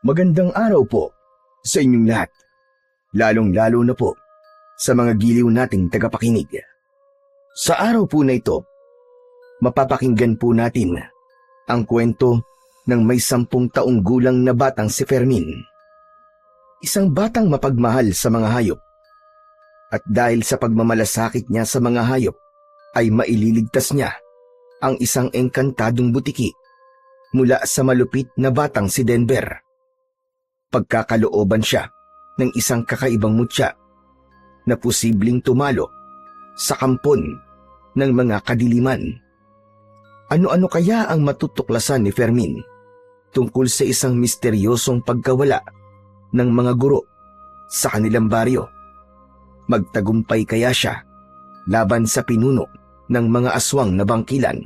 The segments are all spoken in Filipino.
Magandang araw po sa inyong lahat, lalong-lalo na po sa mga giliw nating tagapakinig. Sa araw po na ito, mapapakinggan po natin ang kwento ng may 10 taong gulang na batang si Fermin. Isang batang mapagmahal sa mga hayop. At dahil sa pagmamalasakit niya sa mga hayop, ay maililigtas niya ang isang engkantadong butiki mula sa malupit na batang si Denver. Pagkakalooban siya ng isang kakaibang mutya na posibleng tumalo sa kampon ng mga kadiliman. Ano-ano kaya ang matutuklasan ni Fermin tungkol sa isang misteryosong pagkawala ng mga guro sa kanilang baryo? Magtagumpay kaya siya laban sa pinuno ng mga aswang na bangkilan?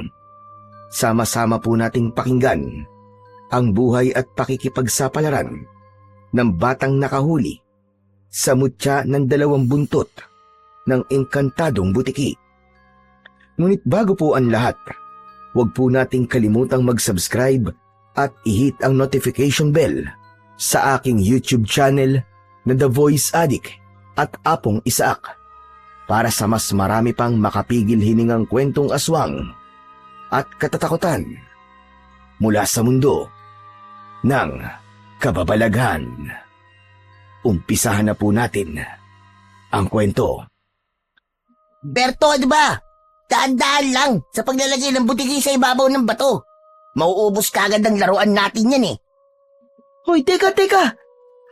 Sama-sama po nating pakinggan ang buhay at pakikipagsapalaran ng batang nakahuli sa mutya ng 2 buntot ng engkantadong butiki. Ngunit bago po ang lahat, huwag po nating kalimutang mag-subscribe at i-hit ang notification bell sa aking YouTube channel na The Voice Addict at Apong Isaak para sa mas marami pang makapigil hiningang kwentong aswang at katatakutan mula sa mundo ng kababalaghan. Umpisahan na po natin ang kwento. Berto, di ba? Daan-daan lang sa paglalagay ng butiki sa ibabaw ng bato. Mauubos kagad ang laruan natin yan eh. Hoy, teka!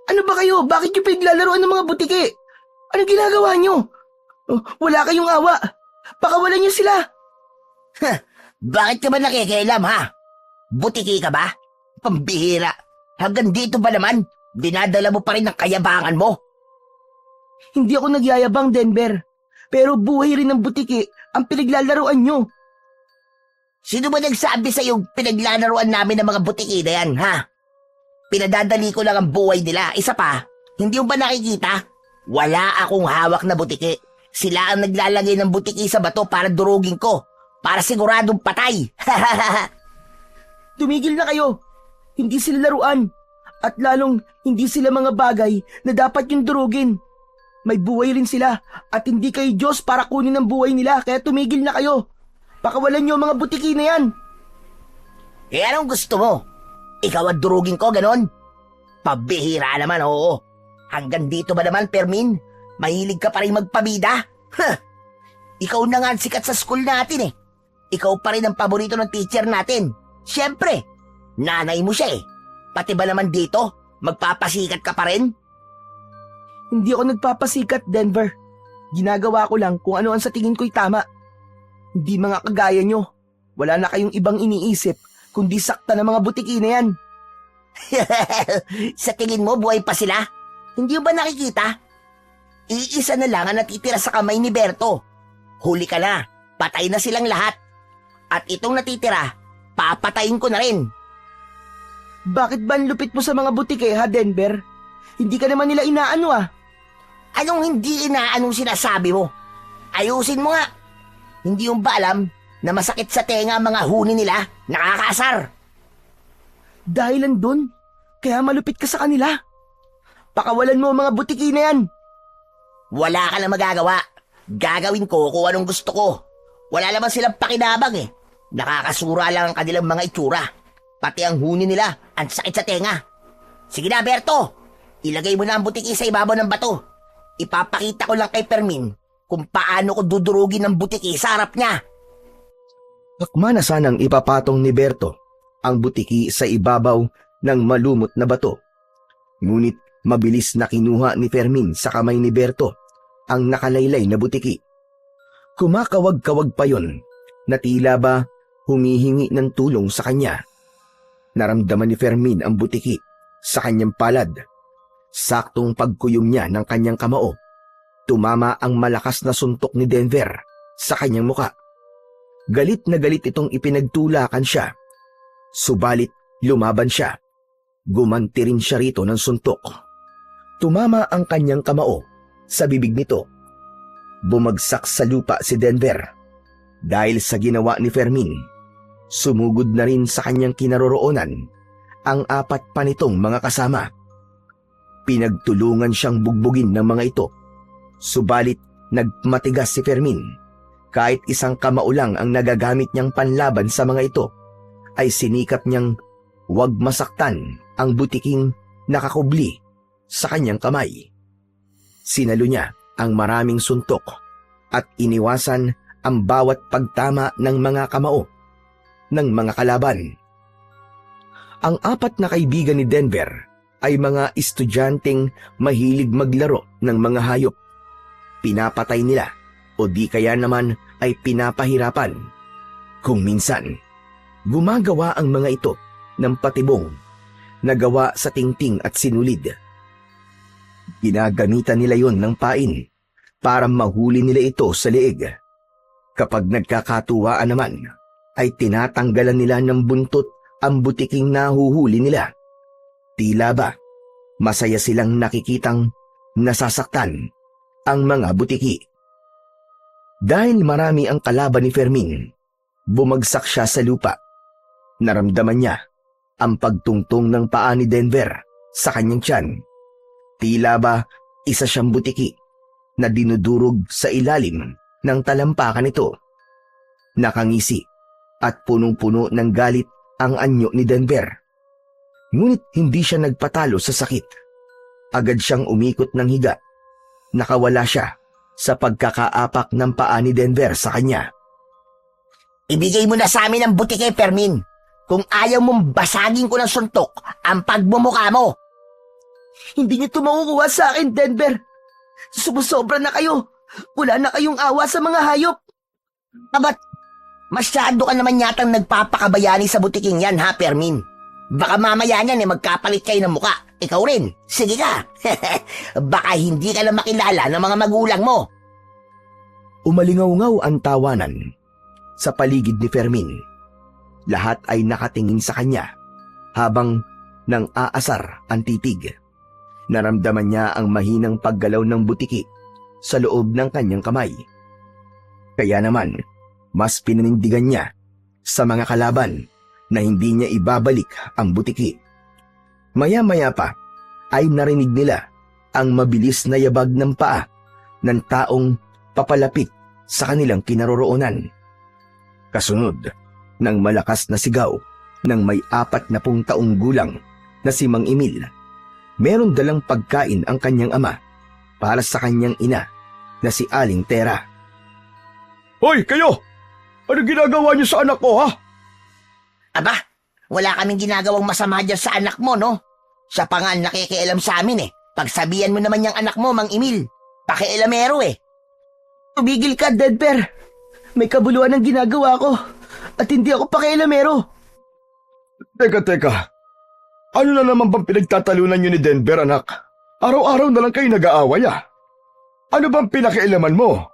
Ano ba kayo? Bakit yung pinaglalaroan ng mga butiki? Ano ginagawa nyo? Oh, wala kayong awa. Pakawalan nyo sila. Bakit ka ba nakikialam, ha? Butiki ka ba? Pambihira. Hanggang dito ba naman? Dinadala mo pa rin ang kayabangan mo? Hindi ako nagyayabang, Denver. Pero buhay rin ng butiki ang pinaglalaroan nyo. Sino ba nagsabi sa'yo pinaglalaroan namin ng mga butiki na yan, ha? Pinadadali ko lang ang buhay nila. Isa pa, hindi mo ba nakikita? Wala akong hawak na butiki. Sila ang naglalagay ng butiki sa bato para durugin ko. Para siguradong patay. Tumigil na kayo. Hindi sila laruan. At lalong hindi sila mga bagay na dapat yung durugin. May buhay rin sila at hindi kayo Diyos para kunin ang buhay nila, kaya tumigil na kayo. Pakawalan nyo ang mga butiki na yan. Eh anong gusto mo? Ikaw ang durugin ko, ganon? Pabihira naman, oo. Hanggang dito ba naman, Fermin? Mahilig ka pa rin magpabida? Ikaw na nga ang sikat sa school natin eh. Ikaw pa rin ang paborito ng teacher natin. Siyempre, nanay mo siya eh. Pati ba naman dito, magpapasikat ka pa rin? Hindi ako nagpapasikat, Denver. Ginagawa ko lang kung ano ang sa tingin ko'y tama. Hindi mga kagaya nyo. Wala na kayong ibang iniisip kundi sakta ng mga butiki na yan. Sa tingin mo, buhay pa sila? Hindi mo ba nakikita? Iisa na lang ang natitira sa kamay ni Berto. Huli ka na, patay na silang lahat. At itong natitira, papatayin ko na rin. Bakit ba ang lupit mo sa mga butiki, ha, Denver? Hindi ka naman nila inaano, ah. Anong hindi inaanong sinasabi mo? Ayusin mo nga. Hindi mo ba alam na masakit sa tenga ang mga huni nila? Nakakaasar. Dahilan dun, kaya malupit ka sa kanila. Pakawalan mo ang mga butiki na yan. Wala ka na magagawa. Gagawin ko kung anong gusto ko. Wala naman silang pakinabang eh. Nakakasura lang ang kanilang mga itsura. Pati ang huni nila, ang sakit sa tenga. Sige na, Berto. Ilagay mo na ang butiki sa ibabaw ng bato. Ipapakita ko lang kay Fermin kung paano ko dudurugin ang butiki sa harap niya. Akma na sanang ipapatong ni Berto ang butiki sa ibabaw ng malumot na bato. Ngunit mabilis na kinuha ni Fermin sa kamay ni Berto ang nakalaylay na butiki. Kumakawag-kawag pa yon na tila ba humihingi ng tulong sa kanya. Naramdaman ni Fermin ang butiki sa kanyang palad. Saktong pagkuyom niya ng kanyang kamao, tumama ang malakas na suntok ni Denver sa kanyang muka. Galit na galit itong ipinagtulakan siya. Subalit lumaban siya. Gumanti rin siya rito ng suntok. Tumama ang kanyang kamao sa bibig nito. Bumagsak sa lupa si Denver. Dahil sa ginawa ni Fermin, sumugod na rin sa kanyang kinaroroonan ang 4 pa nitong mga kasama. Pinagtulungan siyang bugbugin ng mga ito, subalit nagmatigas si Fermin. Kahit isang kamao lang ang nagagamit niyang panlaban sa mga ito, ay sinikap niyang huwag masaktan ang butiking nakakubli sa kanyang kamay. Sinalo niya ang maraming suntok at iniwasan ang bawat pagtama ng mga kamao ng mga kalaban. Ang 4 na kaibigan ni Denver ay mga estudyanteng mahilig maglaro ng mga hayop. Pinapatay nila o di kaya naman ay pinapahirapan. Kung minsan, gumagawa ang mga ito ng patibong na gawa sa tingting at sinulid. Ginagamitan nila yon ng pain para mahuli nila ito sa leeg. Kapag nagkakatuwaan naman, ay tinatanggalan nila ng buntot ang butiking nahuhuli nila. Tila ba, masaya silang nakikitang nasasaktan ang mga butiki. Dahil marami ang kalaban ni Fermin, bumagsak siya sa lupa. Naramdaman niya ang pagtungtong ng paa ni Denver sa kanyang tiyan. Tila ba isa siyang butiki na dinudurog sa ilalim ng talampakan nito. Nakangisi at punong-puno ng galit ang anyo ni Denver. Ngunit hindi siya nagpatalo sa sakit. Agad siyang umikot ng higa. Nakawala siya sa pagkakaapak ng paa ni Denver sa kanya. Ibigay mo na sa amin ang butike, Fermin. Kung ayaw mong basagin ko ng suntok ang pagmumukha mo. Hindi niyo ito makukuha sa akin, Denver. Sumusobra na kayo. Wala na kayong awa sa mga hayop. Abat, masyado ka naman yatang nagpapakabayani sa butiking yan, ha, Fermin? Baka mamaya niyan magkapalit kayo ng muka. Ikaw rin, sige ka. Baka hindi ka na makilala ng mga magulang mo. Umalingaw-ngaw ang tawanan sa paligid ni Fermin. Lahat ay nakatingin sa kanya habang nang aasar ang titig. Naramdaman niya ang mahinang paggalaw ng butiki sa loob ng kanyang kamay. Kaya naman, mas pinanindigan niya sa mga kalaban na hindi niya ibabalik ang butiki. Maya-maya pa ay narinig nila ang mabilis na yabag ng paa ng taong papalapit sa kanilang kinaroroonan. Kasunod ng malakas na sigaw ng may 40 taong gulang na si Mang Emil. Meron dalang pagkain ang kanyang ama para sa kanyang ina na si Aling Tera. Hoy, kayo! Ano ginagawa niyo sa anak ko, ha? Aba, wala kaming ginagawang masama dyan sa anak mo, no? Siya pa nga ang nakikialam sa amin, eh. Pagsabihan mo naman yung anak mo, Mang Emil. Pakialamero, eh. Tumigil ka, Denver. May kabuluhan ang ginagawa ko. At hindi ako pakialamero. Teka. Ano na naman bang pinagtatalunan niyo ni Denver, anak? Araw-araw na lang kayo nag-aaway, ah. Ano bang pinakialaman mo?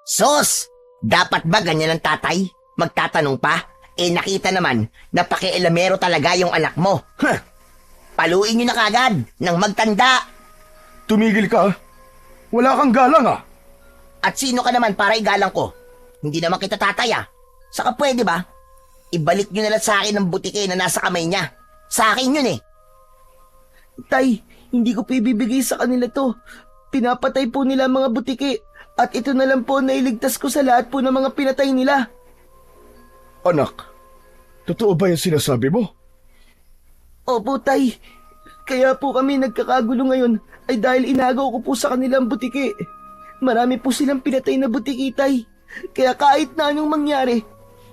Sos! Dapat ba ganyan ang tatay? Magtatanong pa? Eh nakita naman na pakialamero talaga yung anak mo. Huh! Paluin nyo na kagad nang magtanda. Tumigil ka, ah. Wala kang galang, ah. At sino ka naman para igalang ko? Hindi naman kita tatay, ah. Saka pwede ba? Ibalik nyo na lang sa akin ang butike na nasa kamay niya. Sa akin yun, eh. Tay, hindi ko pa ibibigay sa kanila to. Pinapatay po nila ang mga butiki. At ito na lang po na iligtas ko sa lahat po ng mga pinatay nila. Anak, totoo ba yung sinasabi mo? Opo, Tay. Kaya po kami nagkakagulo ngayon ay dahil inagaw ko po sa kanilang butiki. Marami po silang pinatay na butiki, Tay. Kaya kahit na anong mangyari,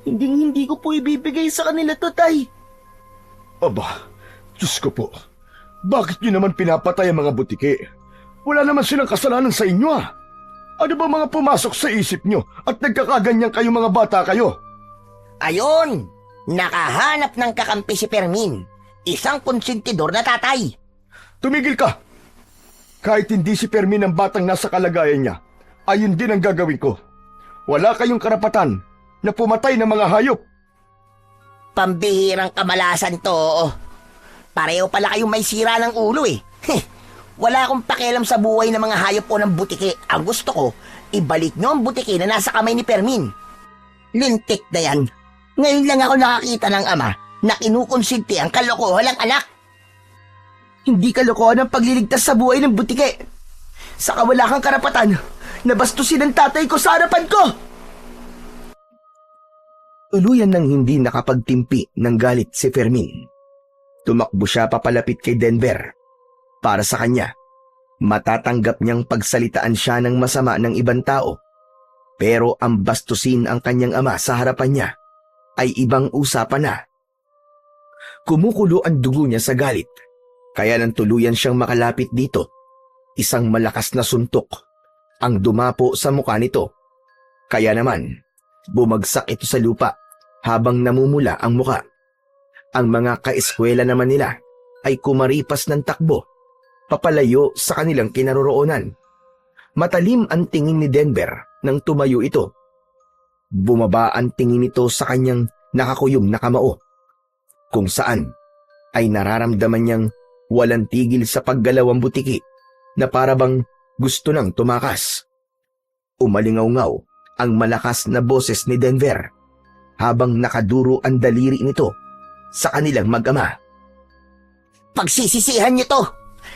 hindi ko po ibibigay sa kanila to, Tay. Aba, Diyos ko po. Bakit niyo naman pinapatay ang mga butiki? Wala naman silang kasalanan sa inyo, ah. Ano ba mga pumasok sa isip nyo at nagkakaganyan kayo mga bata kayo? Ayun! Nakahanap ng kakampi si Fermin. Isang konsentidor na tatay. Tumigil ka! Kahit hindi si Fermin ang batang nasa kalagayan niya, ayun din ang gagawin ko. Wala kayong karapatan na pumatay ng mga hayop. Pambihirang kamalasan to. Pareho pala kayong may sira ng ulo, eh. Wala akong pakialam sa buhay ng mga hayop o ng butiki. Ang gusto ko, ibalik nyo ang butiki na nasa kamay ni Fermin. Lintik na yan. Ngayon lang ako nakakita ng ama na kinukonsinti ang kalokohan ng anak. Hindi kalokohan ang pagliligtas sa buhay ng butike. Saka wala kang karapatan na bastusin ang tatay ko sa harapan ko! Tuluyan nang hindi nakapagtimpi ng galit si Fermin. Tumakbo siya papalapit kay Denver. Para sa kanya, matatanggap niyang pagsalitaan siya ng masama ng ibang tao. Pero ang bastusin ang kanyang ama sa harapan niya ay ibang usapan na. Kumukulo ang dugo niya sa galit, kaya nang tuluyan siyang makalapit dito. Isang malakas na suntok ang dumapo sa mukha nito. Kaya naman, bumagsak ito sa lupa habang namumula ang muka. Ang mga kaeskwela naman nila ay kumaripas ng takbo, papalayo sa kanilang kinaroroonan. Matalim ang tingin ni Denver nang tumayo ito. Bumaba ang tingin nito sa kanyang nakakuyom na kamao, kung saan ay nararamdaman niyang walang tigil sa paggalaw ang butiki na parabang gusto nang tumakas. Umalingaw-ngaw ang malakas na boses ni Denver habang nakaduro ang daliri nito sa kanilang mag-ama. Pagsisisihan niyo to.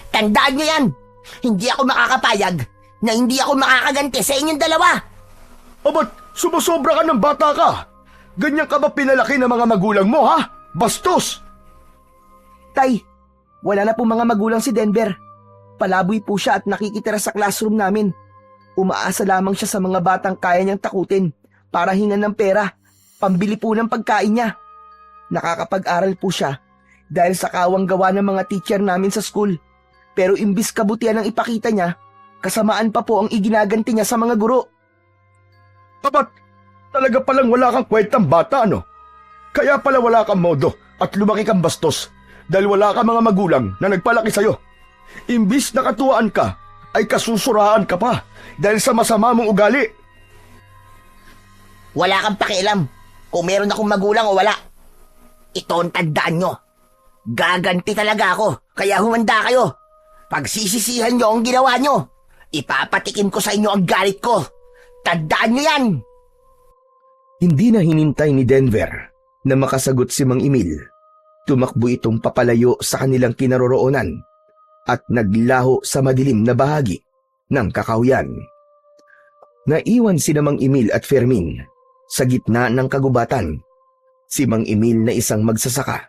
Tandaan niyo yan. Hindi ako makakapayag na hindi ako makakaganti sa inyong dalawa. Abat, sumusobra ka ng bata ka. Ganyan ka ba pinalaki ng mga magulang mo, ha? Bastos! Tay, wala na po mga magulang si Denver. Palaboy po siya at nakikitira sa classroom namin. Umaasa lamang siya sa mga batang kaya niyang takutin para hingan ng pera, pambili po ng pagkain niya. Nakakapag-aral po siya dahil sa kawang gawa ng mga teacher namin sa school. Pero imbis kabutihan ang ipakita niya, kasamaan pa po ang iginaganti niya sa mga guro. Abat, talaga palang wala kang kwentang bata, ano? Kaya pala wala kang modo at lumaki kang bastos dahil wala kang mga magulang na nagpalaki sa'yo. Imbis na katuwaan ka, ay kasusuraan ka pa dahil sa masama mong ugali. Wala kang pakialam kung meron akong magulang o wala. Ito ang tandaan nyo. Gaganti talaga ako, kaya humanda kayo. Pagsisisihan nyo ang ginawa nyo. Ipapatikim ko sa inyo ang galit ko. Tandaan nyo yan! Hindi na hinintay ni Denver na makasagot si Mang Emil. Tumakbo itong papalayo sa kanilang kinaroroonan at naglaho sa madilim na bahagi ng kakahuyan. Naiwan si Mang Emil at Fermin sa gitna ng kagubatan. Si Mang Emil na isang magsasaka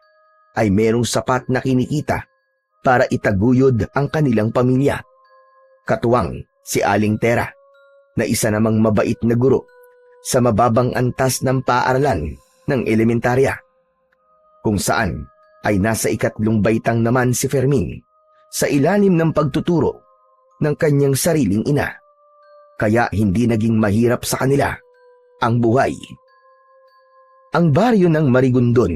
ay merong sapat na kinikita para itaguyod ang kanilang pamilya. Katuwang si Aling Tera na isa namang mabait na guro sa mababang antas ng paaralan ng elementarya, kung saan ay nasa 3 baitang naman si Fermin sa ilalim ng pagtuturo ng kanyang sariling ina. Kaya hindi naging mahirap sa kanila ang buhay. Ang baryo ng Marigondon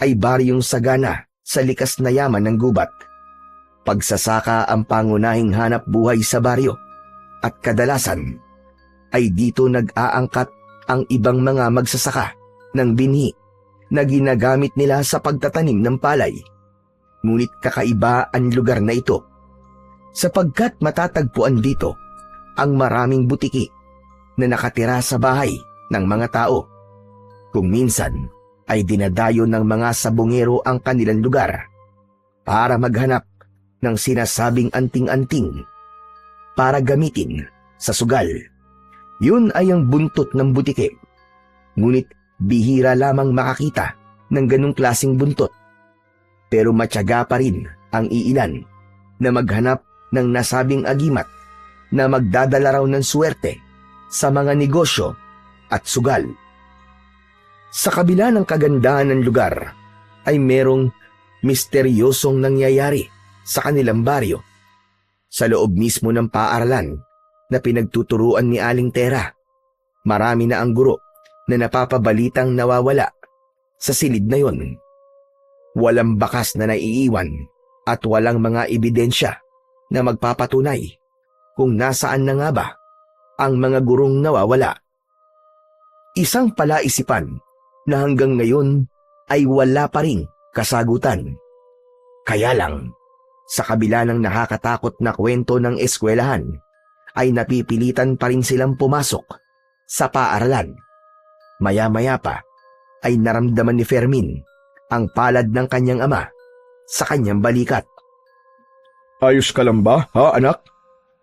ay baryong sagana sa likas na yaman ng gubat. Pagsasaka ang pangunahing hanap buhay sa baryo at kadalasan ay dito nag-aangkat ang ibang mga magsasaka ng binhi na ginagamit nila sa pagtatanim ng palay. Ngunit kakaiba ang lugar na ito sapagkat matatagpuan dito ang maraming butiki na nakatira sa bahay ng mga tao. Kung minsan ay dinadayo ng mga sabongero ang kanilang lugar para maghanap ng sinasabing anting-anting para gamitin sa sugal. Yun ay ang buntot ng butike. Ngunit bihira lamang makakita ng ganong klaseng buntot. Pero matyaga pa rin ang iilan na maghanap ng nasabing agimat na magdadala raw ng swerte sa mga negosyo at sugal. Sa kabila ng kagandahan ng lugar ay merong misteryosong nangyayari sa kanilang baryo. Sa loob mismo ng paaralan na pinagtuturuan ni Aling Tera, marami na ang guro na napapabalitang nawawala sa silid na yon. Walang bakas na naiiwan at walang mga ebidensya na magpapatunay kung nasaan na nga ba ang mga gurong nawawala. Isang palaisipan na hanggang ngayon ay wala pa ring kasagutan. Kaya lang, sa kabila ng nakakatakot na kwento ng eskwelahan, ay napipilitan pa rin silang pumasok sa paaralan. Maya-maya pa ay naramdaman ni Fermin ang palad ng kanyang ama sa kanyang balikat. Ayos ka lang ba, ha anak?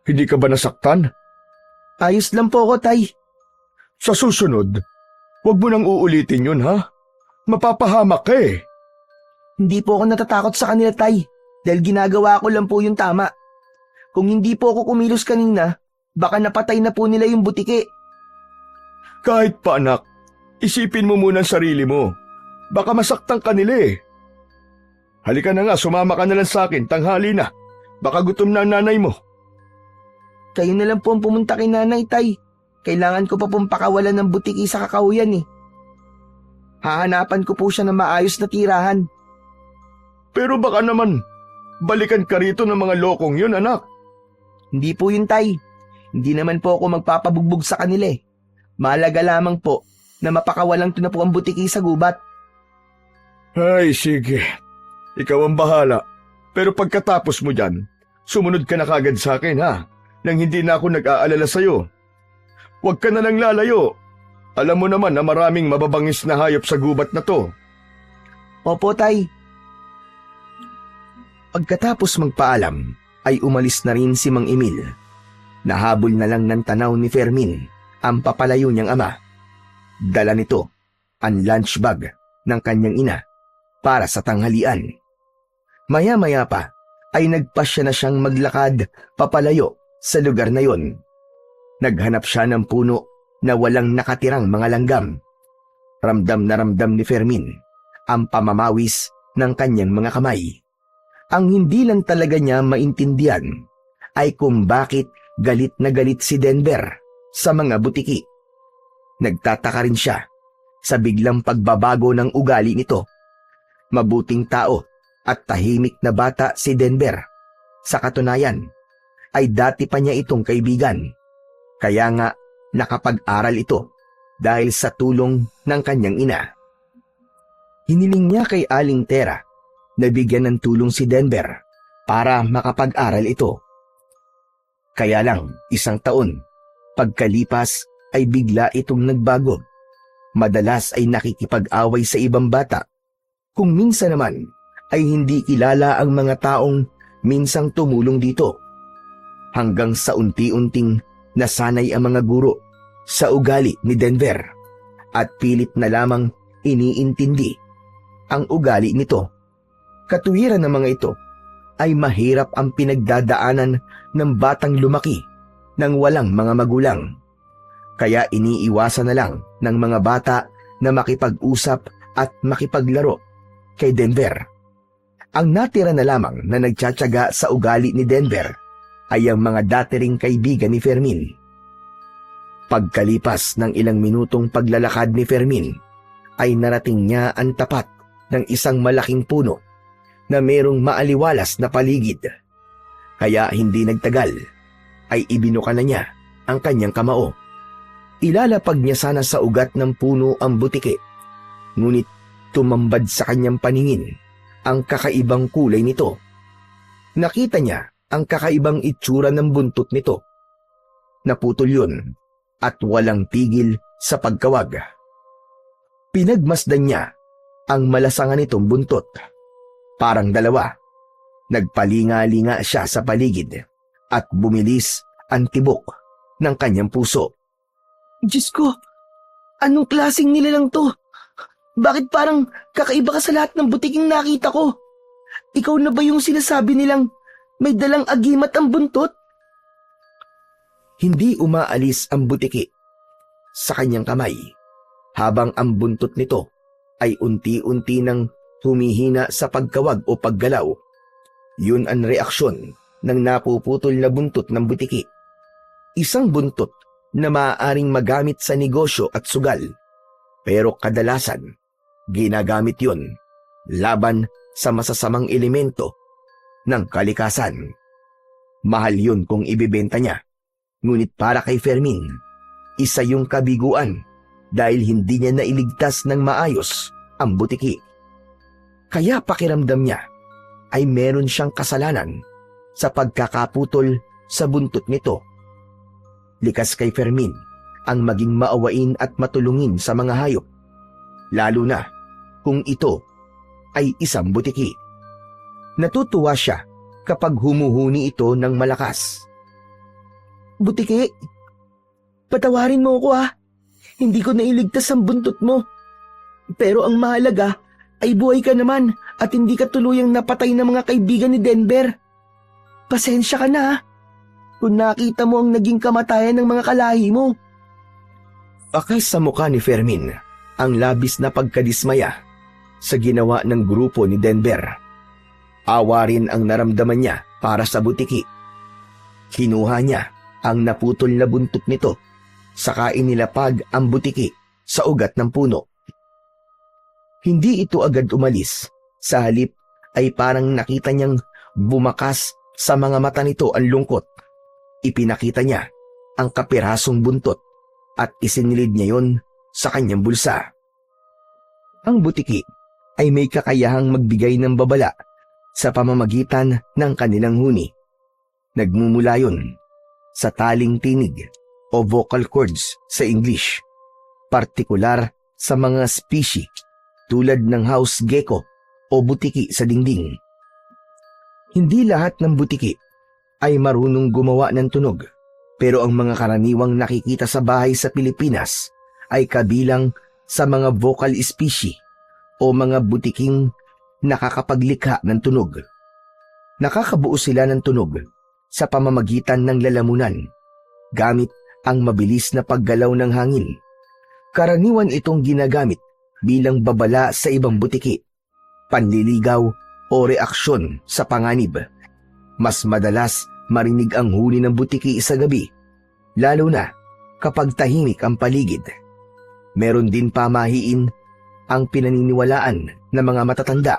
Hindi ka ba nasaktan? Ayos lang po ako, Tay. Sa susunod, huwag mo nang uulitin yun, ha? Mapapahamak ka eh. Hindi po ako natatakot sa kanila, Tay. Dahil ginagawa ko lang po yung tama. Kung hindi po ako kumilos kanina, baka napatay na po nila yung butiki. Kahit pa anak, isipin mo muna ang sarili mo. Baka masaktan ka nila eh. Halika na nga, sumama ka na lang sa akin, tanghali na. Baka gutom na ang nanay mo. Kayo na lang po ang pumunta kay nanay, Tay. Kailangan ko pa pong pakawalan ng butiki sa kakauyan eh. Hahanapan ko po siya ng maayos na tirahan. Pero baka naman, balikan ka rito ng mga lokong yun, anak. Hindi po yun, Tay. Hindi naman po ako magpapabugbog sa kanila eh. Mahalaga lamang po na mapakawalan to na po ang butiki sa gubat. Ay, sige. Ikaw ang bahala. Pero pagkatapos mo dyan, sumunod ka na kagad sa akin, ha? Nang hindi na ako nag-aalala sa'yo. Huwag ka na lang lalayo. Alam mo naman na maraming mababangis na hayop sa gubat na to. Opo, Tay. Pagkatapos magpaalam, ay umalis na rin si Mang Emil. Nahabol na lang ng tanaw ni Fermin ang papalayo niyang ama. Dala nito ang lunch bag ng kanyang ina para sa tanghalian. Maya-maya pa ay nagpasya na siyang maglakad papalayo sa lugar na yon. Naghanap siya ng puno na walang nakatirang mga langgam. Ramdam na ramdam ni Fermin ang pamamawis ng kanyang mga kamay. Ang hindi lang talaga niya maintindihan ay kung bakit galit na galit si Denver sa mga butiki. Nagtataka rin siya sa biglang pagbabago ng ugali nito. Mabuting tao at tahimik na bata si Denver. Sa katunayan, ay dati pa niya itong kaibigan. Kaya nga nakapag-aral ito dahil sa tulong ng kanyang ina. Hiniling niya kay Aling Tera na bigyan ng tulong si Denver para makapag-aral ito. Kaya lang, isang taon, pagkalipas ay bigla itong nagbago. Madalas ay nakikipag-away sa ibang bata. Kung minsan naman ay hindi kilala ang mga taong minsang tumulong dito. Hanggang sa unti-unting nasanay ang mga guro sa ugali ni Denver at pilit na lamang iniintindi ang ugali nito. Katuwiran ng mga ito ay mahirap ang pinagdadaanan ng batang lumaki nang walang mga magulang. Kaya iniiwasan na lang ng mga bata na makipag-usap at makipaglaro kay Denver. Ang natira na lamang na nagtsatsaga sa ugali ni Denver ay ang mga dati ring kaibigan ni Fermin. Pagkalipas ng ilang minutong paglalakad ni Fermin, ay narating niya ang tapat ng isang malaking puno na merong maaliwalas na paligid. Kaya hindi nagtagal, ay ibinuka na niya ang kanyang kamao. Ilalapag niya sana sa ugat ng puno ang butiki, ngunit tumambad sa kanyang paningin ang kakaibang kulay nito. Nakita niya ang kakaibang itsura ng buntot nito. Naputol yun at walang tigil sa pagkawag. Pinagmasdan niya ang malasangan nitong buntot. Parang dalawa. Nagpalinga-linga siya sa paligid at bumilis ang tibok ng kanyang puso. Diyos ko, anong klaseng nilalang to? Bakit parang kakaiba ka sa lahat ng butiking nakita ko? Ikaw na ba yung sinasabi nilang may dalang agimat ang buntot? Hindi umaalis ang butiki sa kanyang kamay habang ang buntot nito ay unti-unti nang humihina sa pagkawag o paggalaw. Yun ang reaksyon ng napuputol na buntot ng butiki. Isang buntot na maaaring magamit sa negosyo at sugal, pero kadalasan ginagamit yun laban sa masasamang elemento ng kalikasan. Mahal yun kung ibibenta niya, ngunit para kay Fermin, isa yung kabiguan dahil hindi niya nailigtas ng maayos ang butiki. Kaya pakiramdam niya ay meron siyang kasalanan sa pagkakaputol sa buntot nito. Likas kay Fermin ang maging maawain at matulungin sa mga hayop, lalo na kung ito ay isang butiki. Natutuwa siya kapag humuhuni ito ng malakas. Butiki, patawarin mo ako ha. Hindi ko nailigtas ang buntot mo. Pero ang mahalaga ay buhay ka naman at hindi ka tuluyang napatay ng mga kaibigan ni Denver. Pasensya ka na ha. Kung nakita mo ang naging kamatayan ng mga kalahi mo. Akas sa mukha ni Fermin ang labis na pagkadismaya sa ginawa ng grupo ni Denver. Awa rin ang naramdaman niya para sa butiki. Kinuha niya ang naputol na buntot nito, saka inilapag ang butiki sa ugat ng puno. Hindi ito agad umalis. Sa halip ay parang nakita niyang bumakas sa mga mata nito ang lungkot. Ipinakita niya ang kapirasong buntot at isinilid niya yon sa kanyang bulsa. Ang butiki ay may kakayahang magbigay ng babala sa pamamagitan ng kanilang huni. Nagmumula yon sa taling tinig o vocal cords sa English, partikular sa mga species tulad ng house gecko o butiki sa dingding. Hindi lahat ng butiki ay marunong gumawa ng tunog, pero ang mga karaniwang nakikita sa bahay sa Pilipinas ay kabilang sa mga vocal species o mga butiking nakakapaglikha ng tunog. Nakakabuo sila ng tunog sa pamamagitan ng lalamunan, gamit ang mabilis na paggalaw ng hangin. Karaniwan itong ginagamit bilang babala sa ibang butiki, panliligaw o reaksyon sa panganib. Mas madalas marinig ang huni ng butiki sa gabi, lalo na kapag tahimik ang paligid. Meron din pamahiin ang pinaniniwalaan ng mga matatanda.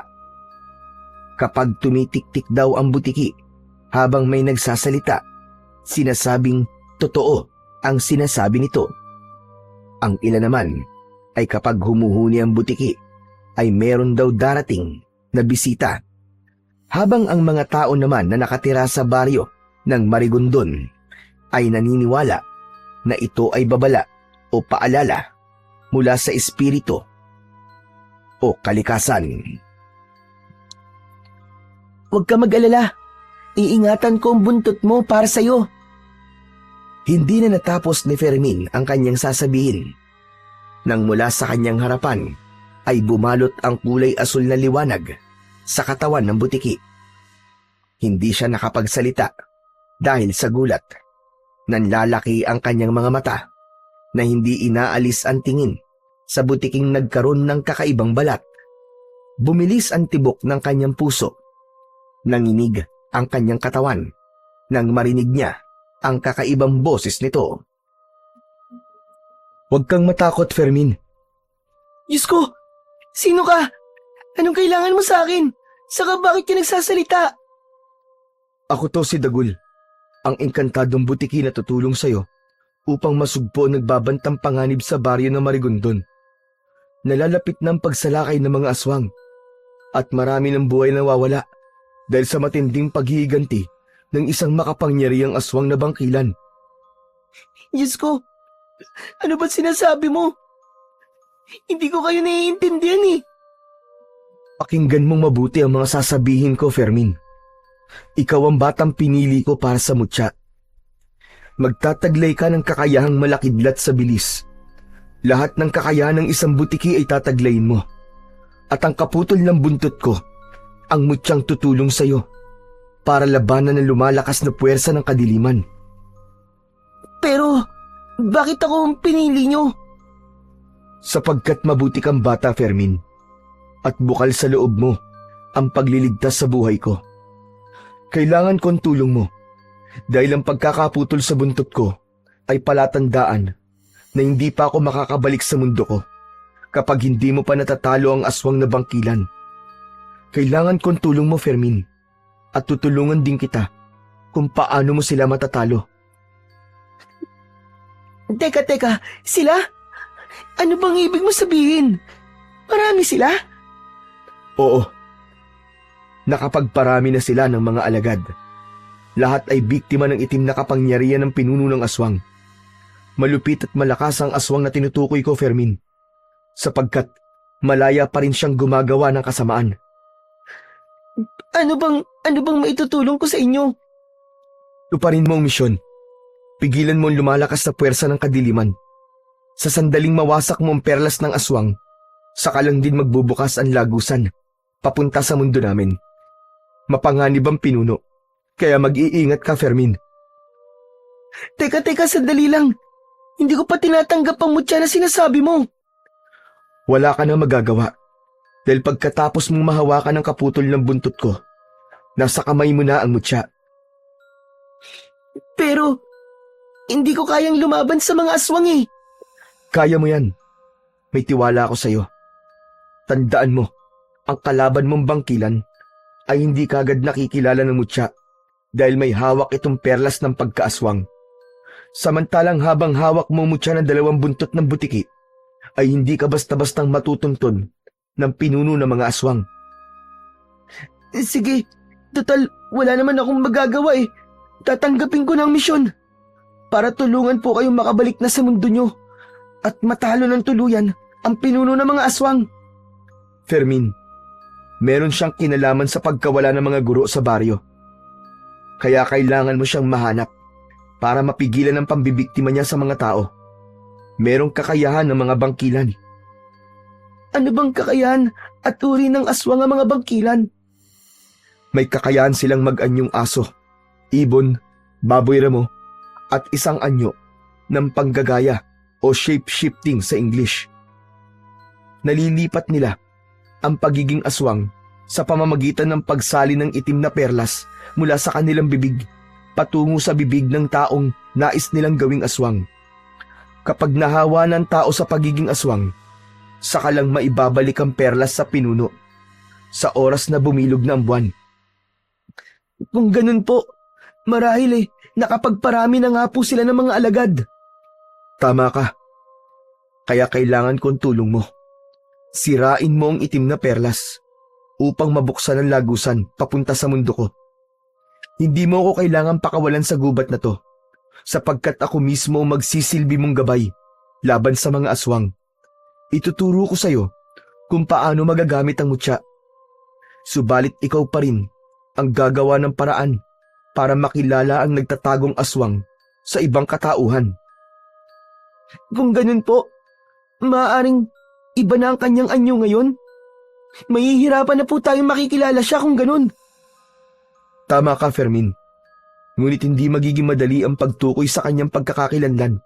Kapag tumitik-tik daw ang butiki habang may nagsasalita, sinasabing totoo ang sinasabi nito. Ang ilan naman ay kapag humuhuni ang butiki ay meron daw darating na bisita. Habang ang mga tao naman na nakatira sa baryo ng Marigondon ay naniniwala na ito ay babala o paalala mula sa espiritu o kalikasan. Huwag ka mag-alala. Iingatan ko ang buntot mo para sa'yo. Hindi na natapos ni Fermin ang kanyang sasabihin nang mula sa kanyang harapan ay bumalot ang kulay asul na liwanag sa katawan ng butiki. Hindi siya nakapagsalita dahil sa gulat. Nanlalaki ang kanyang mga mata na hindi inaalis ang tingin sa butiking nagkaroon ng kakaibang balat. Bumilis ang tibok ng kanyang puso. Nanginig ang kanyang katawan nang marinig niya ang kakaibang boses nito. Huwag kang matakot, Fermin. Diyos ko! Sino ka? Anong kailangan mo sa akin? Saka bakit ka nagsasalita? Ako to si Dagul, ang engkantadong butiki na tutulong sa'yo upang masugpo ang nagbabantang panganib sa baryo ng Marigondon. Nalalapit ng pagsalakay ng mga aswang at marami ng buhay na nawawala dahil sa matinding paghihiganti ng isang makapangyarihang aswang na bangkilan. Diyos ko! Ano ba sinasabi mo? Hindi ko kayo naiintindihan eh. Pakinggan mong mabuti ang mga sasabihin ko, Fermin. Ikaw ang batang pinili ko para sa mutya. Magtataglay ka ng kakayahang malakidlat sa bilis. Lahat ng kakayahan ng isang butiki ay tataglayin mo. At ang kaputol ng buntot ko, ang mutyang tutulong sa'yo para labanan ng lumalakas na puwersa ng kadiliman. Pero, bakit ako ang pinili nyo? Sapagkat mabuti kang bata, Fermin, at bukal sa loob mo ang pagliligtas sa buhay ko. Kailangan ko ang tulong mo dahil ang pagkakaputol sa buntot ko ay palatandaan na hindi pa ako makakabalik sa mundo ko kapag hindi mo pa natatalo ang aswang na bangkilan. Kailangan ko ang tulong mo, Fermin, at tutulungan din kita kung paano mo sila matatalo. Teka, sila? Ano bang ibig mo sabihin? Marami sila? Oo. Nakapagparami na sila ng mga alagad. Lahat ay biktima ng itim na kapangyarihan ng pinuno ng aswang. Malupit at malakas ang aswang na tinutukoy ko, Fermin, sapagkat malaya pa rin siyang gumagawa ng kasamaan Ano bang maitutulong ko sa inyo? Tuparin mo ang misyon. Pigilan mo ang lumalakas na puwersa ng kadiliman. Sa sandaling mawasak mo ang perlas ng aswang, saka lang din magbubukas ang lagusan, papunta sa mundo namin. Mapanganib ang pinuno, kaya mag-iingat ka, Fermin. Teka, sandali lang. Hindi ko pa tinatanggap ang mutya na sinasabi mo. Wala ka na magagawa, dahil pagkatapos mong mahawakan ang kaputol ng buntot ko, nasa kamay mo na ang mutya. Pero, hindi ko kayang lumaban sa mga aswang eh. Kaya mo yan. May tiwala ako sa'yo. Tandaan mo, ang kalaban mong bangkilan ay hindi kagad nakikilala ng mutya dahil may hawak itong perlas ng pagkaaswang. Samantalang habang hawak mo mutya ng 2 buntot ng butiki, ay hindi ka basta-bastang matutunton ng pinuno ng mga aswang. Sige, total wala naman akong magagawa eh. Tatanggapin ko ng misyon para tulungan po kayong makabalik na sa mundo nyo at matalo ng tuluyan ang pinuno ng mga aswang. Fermin, meron siyang kinalaman sa pagkawala ng mga guro sa baryo. Kaya kailangan mo siyang mahanap para mapigilan ang pambibiktima niya sa mga tao. Merong kakayahan ng mga bangkilan. Ano bang kakayahan at uri ng aswang ang mga bangkilan? May kakayahan silang mag-anyong aso, ibon, baboy ramo, at isang anyo ng panggagaya o shape-shifting sa English. Nalilipat nila ang pagiging aswang sa pamamagitan ng pagsali ng itim na perlas mula sa kanilang bibig patungo sa bibig ng taong nais nilang gawing aswang. Kapag nahawa ng tao sa pagiging aswang, saka lang maibabalik ang perlas sa pinuno sa oras na bumilog na ang buwan. Kung ganun po, marahil nakapagparami na nga po sila ng mga alagad. Tama ka. Kaya kailangan kong tulong mo. Sirain mo ang itim na perlas upang mabuksan ang lagusan papunta sa mundo ko. Hindi mo ako kailangan pakawalan sa gubat na to, sapagkat ako mismo magsisilbi mong gabay laban sa mga aswang. Ituturo ko sa'yo kung paano magagamit ang mutya. Subalit ikaw pa rin ang gagawa ng paraan para makilala ang nagtatagong aswang sa ibang katauhan. Kung ganun po, maaaring iba na ang kanyang anyo ngayon? Mahihirapan na po tayong makikilala siya kung ganun. Tama ka, Fermin. Ngunit hindi magiging madali ang pagtukoy sa kanyang pagkakakilanlan.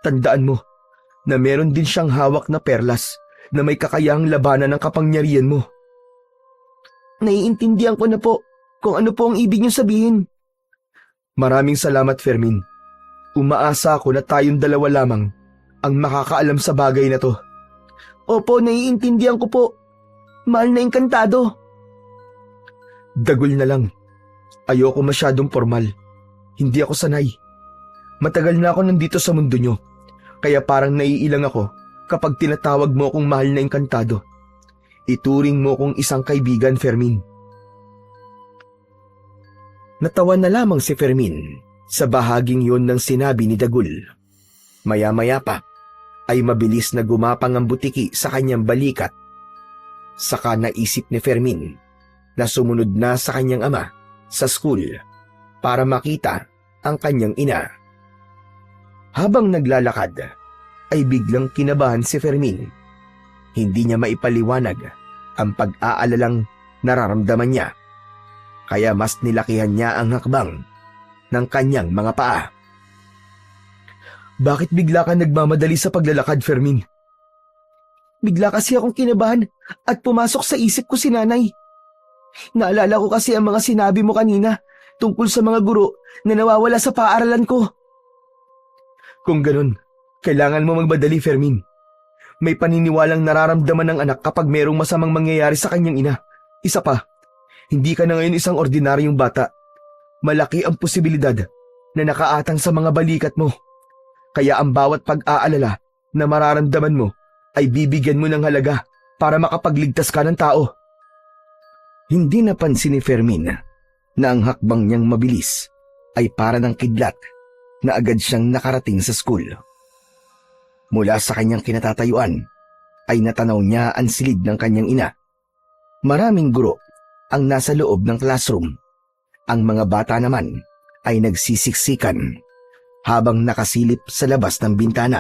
Tandaan mo na meron din siyang hawak na perlas na may kakayahang labanan ng kapangyarihan mo. Naiintindihan ko na po kung ano po ang ibig niyo sabihin. Maraming salamat, Fermin. Umaasa ako na tayong dalawa lamang ang makakaalam sa bagay na to. Opo, naiintindihan ko po. Mahal na engkantado. Dagol na lang. Ayoko masyadong formal. Hindi ako sanay. Matagal na ako nandito sa mundo nyo, kaya parang naiilang ako kapag tinatawag mo akong mahal na engkantado. Ituring mo kong isang kaibigan, Fermin. Natawa na lamang si Fermin sa bahaging yon ng sinabi ni Dagul. Maya-maya pa ay mabilis na gumapang ang butiki sa kanyang balikat. Saka naisip ni Fermin na sumunod na sa kanyang ama sa school para makita ang kanyang ina. Habang naglalakad ay biglang kinabahan si Fermin. Hindi niya maipaliwanag ang pag-aalalang nararamdaman niya, kaya mas nilakihan niya ang hakbang ng kanyang mga paa. Bakit bigla ka nagmamadali sa paglalakad, Fermin? Bigla kasi akong kinabahan at pumasok sa isip ko si nanay. Naalala ko kasi ang mga sinabi mo kanina tungkol sa mga guro na nawawala sa paaralan ko. Kung ganun, kailangan mo magmadali, Fermin. May paniniwalang nararamdaman ng anak kapag mayroong masamang mangyayari sa kanyang ina. Isa pa, hindi ka na ngayon isang ordinaryong bata. Malaki ang posibilidad na nakaatang sa mga balikat mo. Kaya ang bawat pag-aalala na mararamdaman mo ay bibigyan mo ng halaga para makapagligtas ka ng tao. Hindi napansin ni Fermin na ang hakbang niyang mabilis ay para ng kidlat na agad siyang nakarating sa school. Mula sa kanyang kinatatayuan ay natanaw niya ang silid ng kanyang ina. Maraming guro ang nasa loob ng classroom. Ang mga bata naman ay nagsisiksikan habang nakasilip sa labas ng bintana.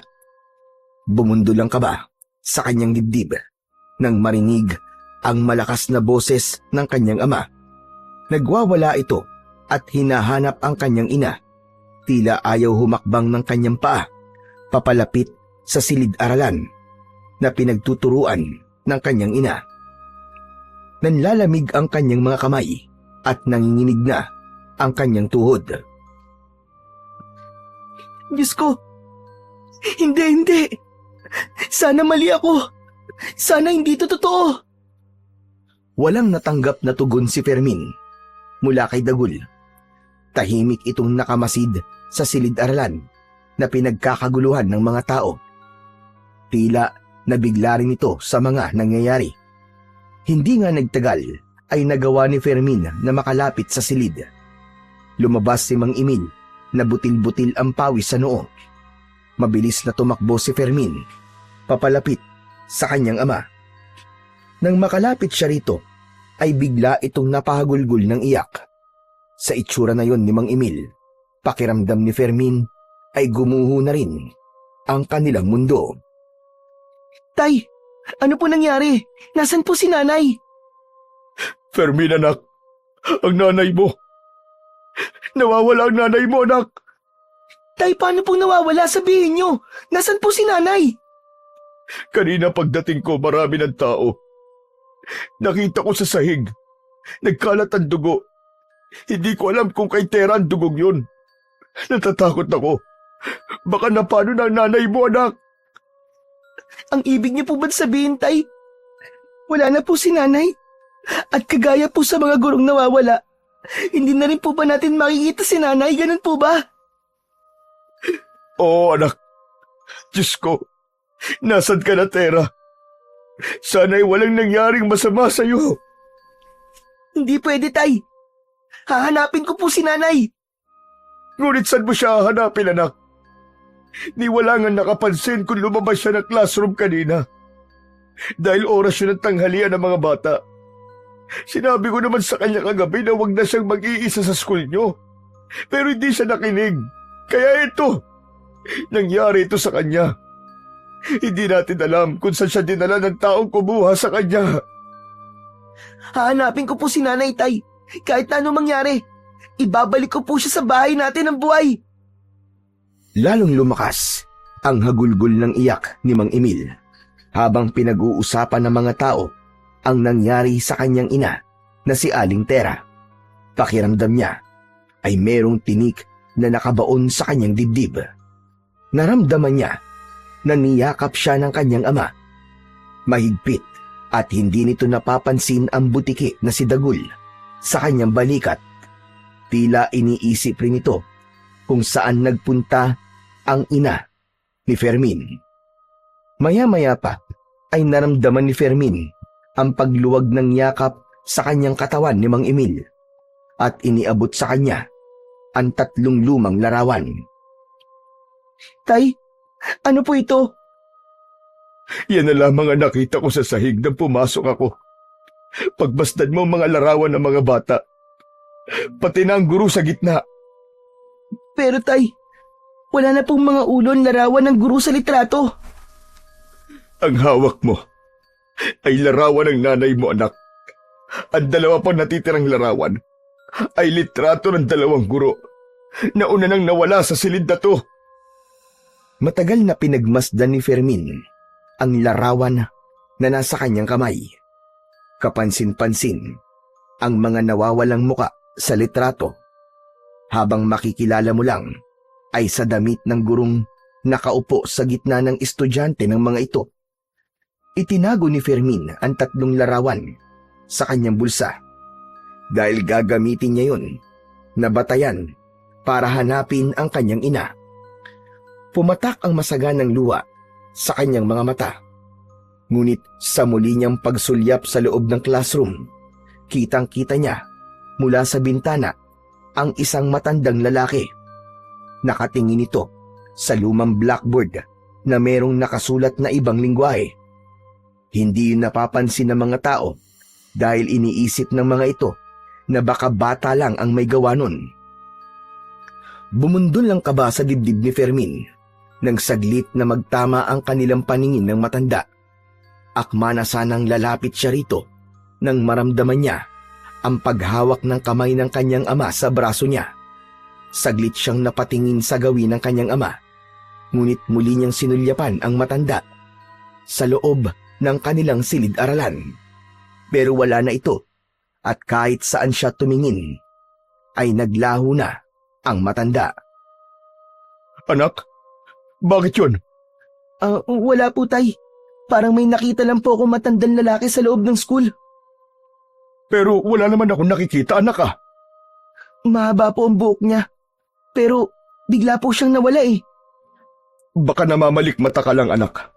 Bumundol ang kaba sa kanyang dibdib nang marinig ang malakas na boses ng kanyang ama. Nagwawala ito at hinahanap ang kanyang ina. Tila ayaw humakbang ng kanyang paa papalapit sa silid-aralan na pinagtuturuan ng kanyang ina. Nanlalamig ang kanyang mga kamay at nanginginig na ang kanyang tuhod. Diyos ko! Hindi! Sana mali ako! Sana hindi ito totoo! Walang natanggap na tugon si Fermin mula kay Dagul. Tahimik itong nakamasid sa silid-aralan na pinagkakaguluhan ng mga tao. Tila nabigla rin ito sa mga nangyayari. Hindi nga nagtagal ay nagawa ni Fermin na makalapit sa silid. Lumabas si Mang Emil na butil-butil ang pawis sa noo. Mabilis na tumakbo si Fermin papalapit sa kanyang ama. Nang makalapit siya rito, ay bigla itong napahagulgul ng iyak. Sa itsura na yon ni Mang Emil, pakiramdam ni Fermin ay gumuho na rin ang kanilang mundo. Tay, ano po nangyari? Nasaan po si nanay? Fermin, anak. Ang nanay mo. Nawawala ang nanay mo, anak. Tay, paano pong nawawala? Sabihin nyo. Nasaan po si nanay? Kanina pagdating ko, marami ng tao. Nakita ko sa sahig. Nagkalat ang dugo. Hindi ko alam kung kay Tera ang dugong yun. Natatakot ako. Baka napano na ang nanay mo, anak. Ang ibig niyo po ba't sabihin, tay? Wala na po si nanay? At kagaya po sa mga gurong nawawala, hindi na rin po ba natin makikita si nanay? Ganun po ba? Oo, anak. Diyos ko, nasan ka na, Tera? Sana'y walang nangyaring masama sa'yo. Hindi pwede, tay. Hahanapin ko po si nanay. Ngunit saan mo siya hahanapin, anak? Ni wala nga nakapansin kung lumabas siya ng classroom kanina. Dahil oras yun ng tanghalian ng mga bata. Sinabi ko naman sa kanya kagabi na wag na siyang mag-iisa sa school nyo. Pero hindi siya nakinig. Kaya ito, nangyari ito sa kanya. Hindi natin alam kung saan siya dinala ng taong kumuha sa kanya. Hahanapin ko po si nanay, tay. Kahit na anong mangyari, ibabalik ko po siya sa bahay natin ng buhay. Lalong lumakas ang hagulgol ng iyak ni Mang Emil habang pinag-uusapan ng mga tao ang nangyari sa kanyang ina na si Aling Tera. Pakiramdam niya ay merong tinik na nakabaon sa kanyang dibdib. Naramdaman niya na niyakap siya ng kanyang ama. Mahigpit at hindi nito napapansin ang butiki na si Dagul sa kanyang balikat. Tila iniisip rin ito kung saan nagpunta ang ina ni Fermin. Maya-maya pa ay naramdaman ni Fermin ang pagluwag ng yakap sa kanyang katawan ni Mang Emil at iniabot sa kanya ang 3 lumang larawan. Tay, ano po ito? Yan na lamang ang nakita ko sa sahig nang pumasok ako. Pagbastad mo ang mga larawan ng mga bata. Pati na ang guro sa gitna. Pero tay, wala na pong mga ulon larawan ng guro sa litrato. Ang hawak mo ay larawan ng nanay mo, anak. Ang 2 pang natitirang larawan ay litrato ng 2 guro na una nang nawala sa silid na to. Matagal na pinagmasdan ni Fermin ang larawan na nasa kanyang kamay. Kapansin-pansin ang mga nawawalang muka sa litrato. Habang makikilala mo lang ay sa damit ng gurong nakaupo sa gitna ng estudyante ng mga ito. Itinago ni Fermin ang 3 larawan sa kanyang bulsa dahil gagamitin niya yun na batayan para hanapin ang kanyang ina. Pumatak ang masaganang luha sa kanyang mga mata. Ngunit sa muli niyang pagsulyap sa loob ng classroom, kitang-kita niya mula sa bintana ang isang matandang lalaki. Nakatingin ito sa lumang blackboard na merong nakasulat na ibang lingwahe. Hindi yun napapansin ng mga tao dahil iniisip ng mga ito na baka bata lang ang may gawa nun. Bumundol ang kaba sa dibdib ni Fermin nang saglit na magtama ang kanilang paningin ng matanda. Akma na sanang lalapit siya rito nang maramdaman niya ang paghawak ng kamay ng kanyang ama sa braso niya. Saglit siyang napatingin sa gawin ng kanyang ama, ngunit muli niyang sinulyapan ang matanda sa loob ng kanilang silid-aralan. Pero wala na ito, at kahit saan siya tumingin, ay naglaho na ang matanda. Anak, bakit yun? Wala po, tay. Parang may nakita lang po akong matandang lalaki sa loob ng school. Pero wala naman akong nakikita, anak ah. Mahaba po ang buhok niya. Pero bigla po siyang nawala eh. Baka namamalik mata ka lang, anak.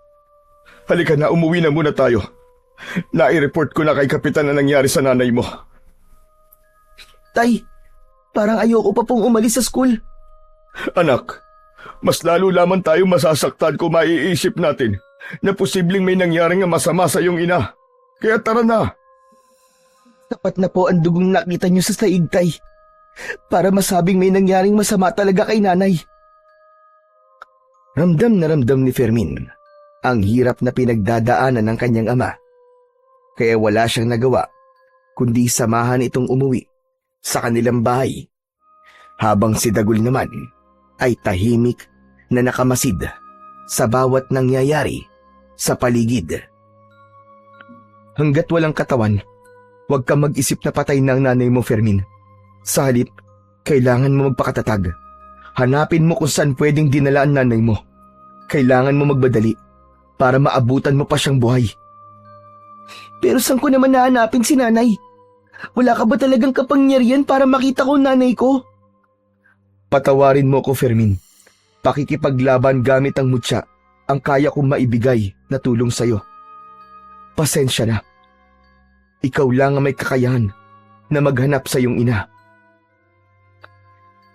Halika na, umuwi na muna tayo. Nai-report ko na kay Kapitan na nangyari sa nanay mo. Tay, parang ayoko pa pong umalis sa school. Anak, mas lalo lamang tayo masasaktan kung maiisip natin na posibleng may nangyaring masama sa iyong ina. Kaya tara na. Tapat na po ang dugong nakita niyo sa saig, tay. Para masabing may nangyaring masama talaga kay nanay. Ramdam na ramdam ni Fermin ang hirap na pinagdadaanan ng kanyang ama. Kaya wala siyang nagawa kundi samahan itong umuwi sa kanilang bahay. Habang si Dagul naman ay tahimik na nakamasid sa bawat nangyayari sa paligid. Hanggat walang katawan, huwag kang mag-isip na patay na ang nanay mo, Fermin. Sa halip, kailangan mo magpakatatag. Hanapin mo kung saan pwedeng dinala ang nanay mo. Kailangan mo magbadali para maabutan mo pa siyang buhay. Pero saan ko naman nahanapin si nanay? Wala ka ba talagang kapangyarihan para makita ko nanay ko? Patawarin mo ko, Fermin. Pakikipaglaban gamit ang mutya ang kaya kong maibigay na tulong sa'yo. Pasensya na. Ikaw lang ang may kakayahan na maghanap sa iyong ina.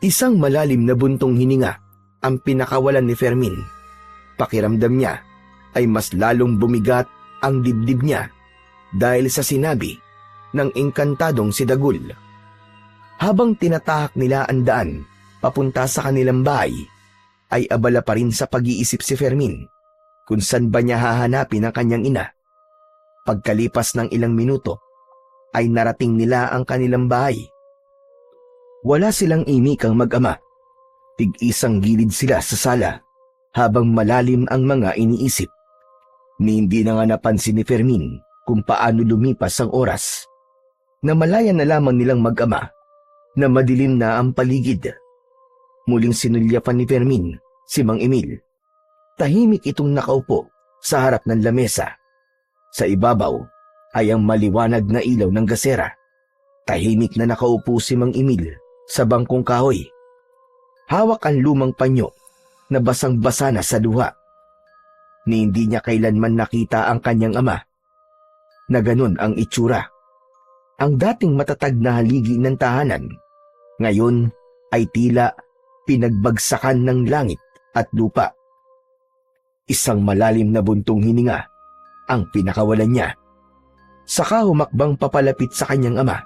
Isang malalim na buntong hininga ang pinakawalan ni Fermin. Pakiramdam niya ay mas lalong bumigat ang dibdib niya dahil sa sinabi ng engkantadong si Dagul. Habang tinatahak nila ang daan papunta sa kanilang bahay, ay abala pa rin sa pag-iisip si Fermin kung saan ba niya hahanapin ang kanyang ina. Pagkalipas ng ilang minuto, ay narating nila ang kanilang bahay. Wala silang imikang mag-ama. Tig-isang gilid sila sa sala habang malalim ang mga iniisip. Ni hindi na nga napansin ni Fermin kung paano lumipas ang oras. Namalayan na lamang nilang mag-ama na madilim na ang paligid. Muling sinulyapan ni Fermin si Mang Emil. Tahimik itong nakaupo sa harap ng lamesa. Sa ibabaw ay ang maliwanag na ilaw ng gasera. Tahimik na nakaupo si Mang Emil sa bangkong kahoy. Hawak ang lumang panyo na basang-basa na sa luha. Ni hindi niya kailanman nakita ang kanyang ama na ganun ang itsura. Ang dating matatag na haligi ng tahanan, ngayon ay tila pinagbagsakan ng langit at lupa. Isang malalim na buntong hininga ang pinakawalan niya. Saka humakbang papalapit sa kanyang ama.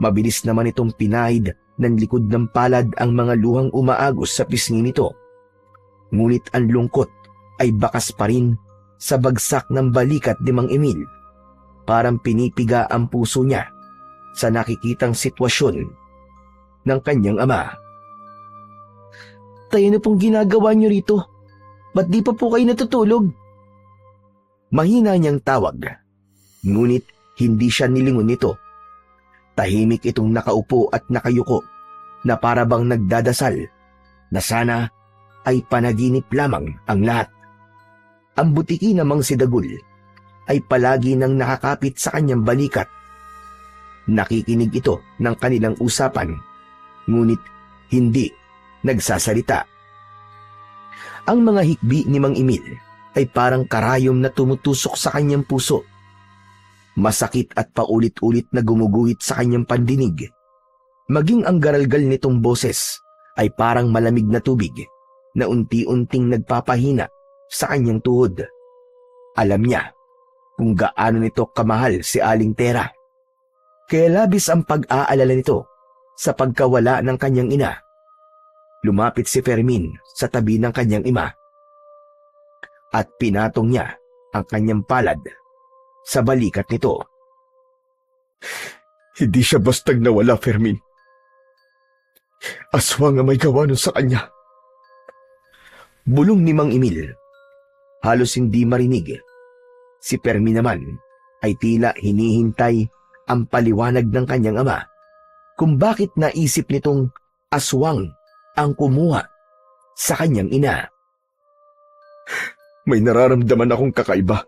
Mabilis naman itong pinahid ng likod ng palad ang mga luhang umaagos sa pisngi nito. Ngunit ang lungkot ay bakas pa rin sa bagsak ng balikat ni Mang Emil. Parang pinipiga ang puso niya sa nakikitang sitwasyon ng kanyang ama. Tayo na pong ginagawa niyo rito. Ba't di pa po kayo natutulog? Mahina niyang tawag, ngunit hindi siya nilingon nito. Tahimik itong nakaupo at nakayuko na para bang nagdadasal na sana ay panaginip lamang ang lahat. Ang butiki namang si Dagul ay palagi nang nakakapit sa kanyang balikat. Nakikinig ito ng kanilang usapan, ngunit hindi nagsasalita. Ang mga hikbi ni Mang Emil ay parang karayom na tumutusok sa kanyang puso. Masakit at paulit-ulit na gumuguhit sa kanyang pandinig. Maging ang garalgal nitong boses ay parang malamig na tubig na unti-unting nagpapahina sa kanyang tuhod. Alam niya kung gaano nito kamahal si Aling Tera. Kaya labis ang pag-aalala nito sa pagkawala ng kanyang ina. Lumapit si Fermin sa tabi ng kanyang ima at pinatong niya ang kanyang palad sa balikat nito. Hindi siya bastag nawala, Fermin. Aswang ang may gawa nun sa kanya. Bulong ni Mang Emil. Halos hindi marinig. Si Fermin naman ay tila hinihintay ang paliwanag ng kanyang ama kung bakit naisip nitong aswang ang kumuha sa kanyang ina. May nararamdaman akong kakaiba.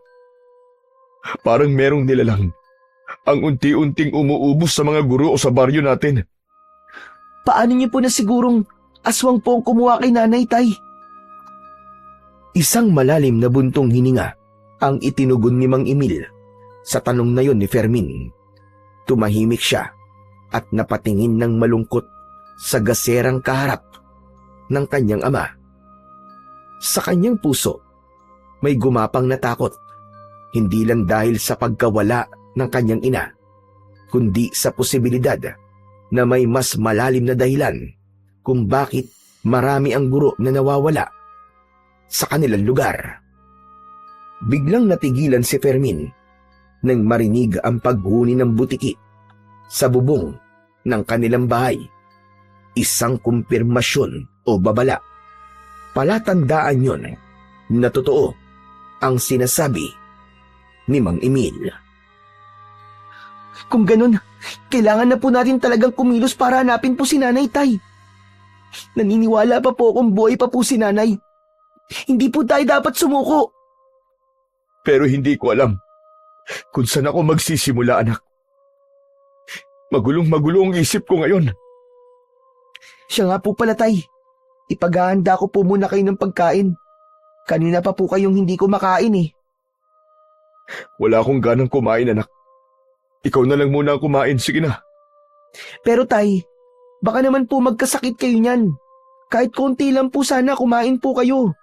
Parang merong nilalang ang unti-unting umuubos sa mga guro o sa baryo natin. Paano niyo po na sigurong aswang po ang kumuha kay nanay, Tay? Isang malalim na buntong hininga ang itinugon ni Mang Emil sa tanong na yon ni Fermin. Tumahimik siya at napatingin ng malungkot sa gaserang kaharap ng kanyang ama. Sa kanyang puso, may gumapang na takot, hindi lang dahil sa pagkawala ng kanyang ina, kundi sa posibilidad na may mas malalim na dahilan kung bakit marami ang guro na nawawala sa kanilang lugar. Biglang natigilan si Fermin nang marinig ang paghuni ng butiki sa bubong ng kanilang bahay. Isang kumpirmasyon o babala. Palatandaan yon na totoo ang sinasabi ni Mang Emil. Kung ganun, kailangan na po natin talagang kumilos para hanapin po si nanay, Tay. Naniniwala pa po akong buhay pa po si nanay. Hindi po tayo dapat sumuko. Pero hindi ko alam kung saan ako magsisimula, anak. Magulong-magulo ang isip ko ngayon. Siya nga po pala, Tay. Ipaghahanda ko po muna kayo ng pagkain. Kanina pa po kayong hindi ko makain eh. Wala akong ganang kumain, anak. Ikaw na lang muna ang kumain, sige na. Pero Tay, baka naman po magkasakit kayo niyan. Kahit konti lang po sana kumain po kayo.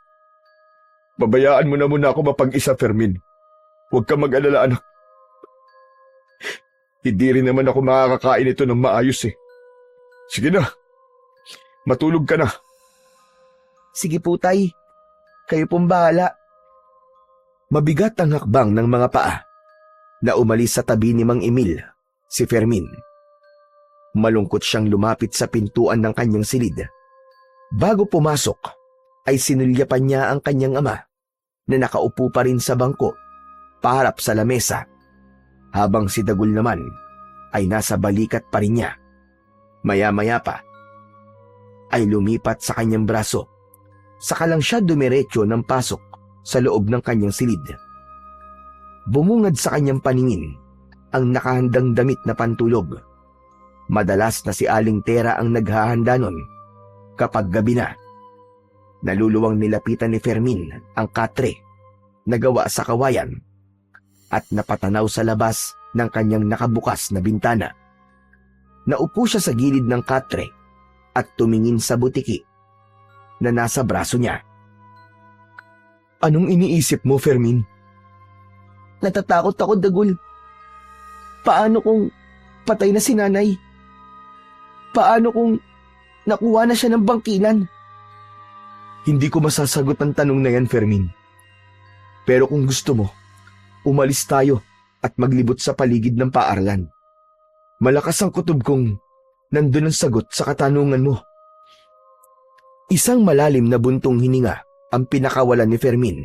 Babayaan mo na muna ako mapag-isa, Fermin. Huwag ka mag-alala, anak. Hindi rin naman ako makakakain ito ng maayos eh. Sige na, matulog ka na. Sige po, Tay. Kayo pong bahala. Mabigat ang hakbang ng mga paa na umalis sa tabi ni Mang Emil, si Fermin. Malungkot siyang lumapit sa pintuan ng kanyang silid. Bago pumasok, ay sinulyapan niya ang kanyang ama na nakaupo pa rin sa bangko, paharap sa lamesa, habang si Dagul naman ay nasa balikat pa rin niya. Maya-maya pa, ay lumipat sa kanyang braso. Saka lang siya dumiretso ng pasok sa loob ng kanyang silid. Bumungad sa kanyang paningin ang nakahandang damit na pantulog. Madalas na si Aling Tera ang naghahanda nun kapag gabi na. Naluluwang nilapitan ni Fermin ang katre na gawa sa kawayan at napatanaw sa labas ng kanyang nakabukas na bintana. Naupo siya sa gilid ng katre at tumingin sa butiki na nasa braso niya. Anong iniisip mo, Fermin? Natatakot ako, Dagul. Paano kung patay na si nanay? Paano kung nakuha na siya ng bangkilan? Hindi ko masasagot ang tanong na yan, Fermin. Pero kung gusto mo, umalis tayo at maglibot sa paligid ng paaralan. Malakas ang kutob kong nandun ang sagot sa katanungan mo. Isang malalim na buntong hininga ang pinakawalan ni Fermin.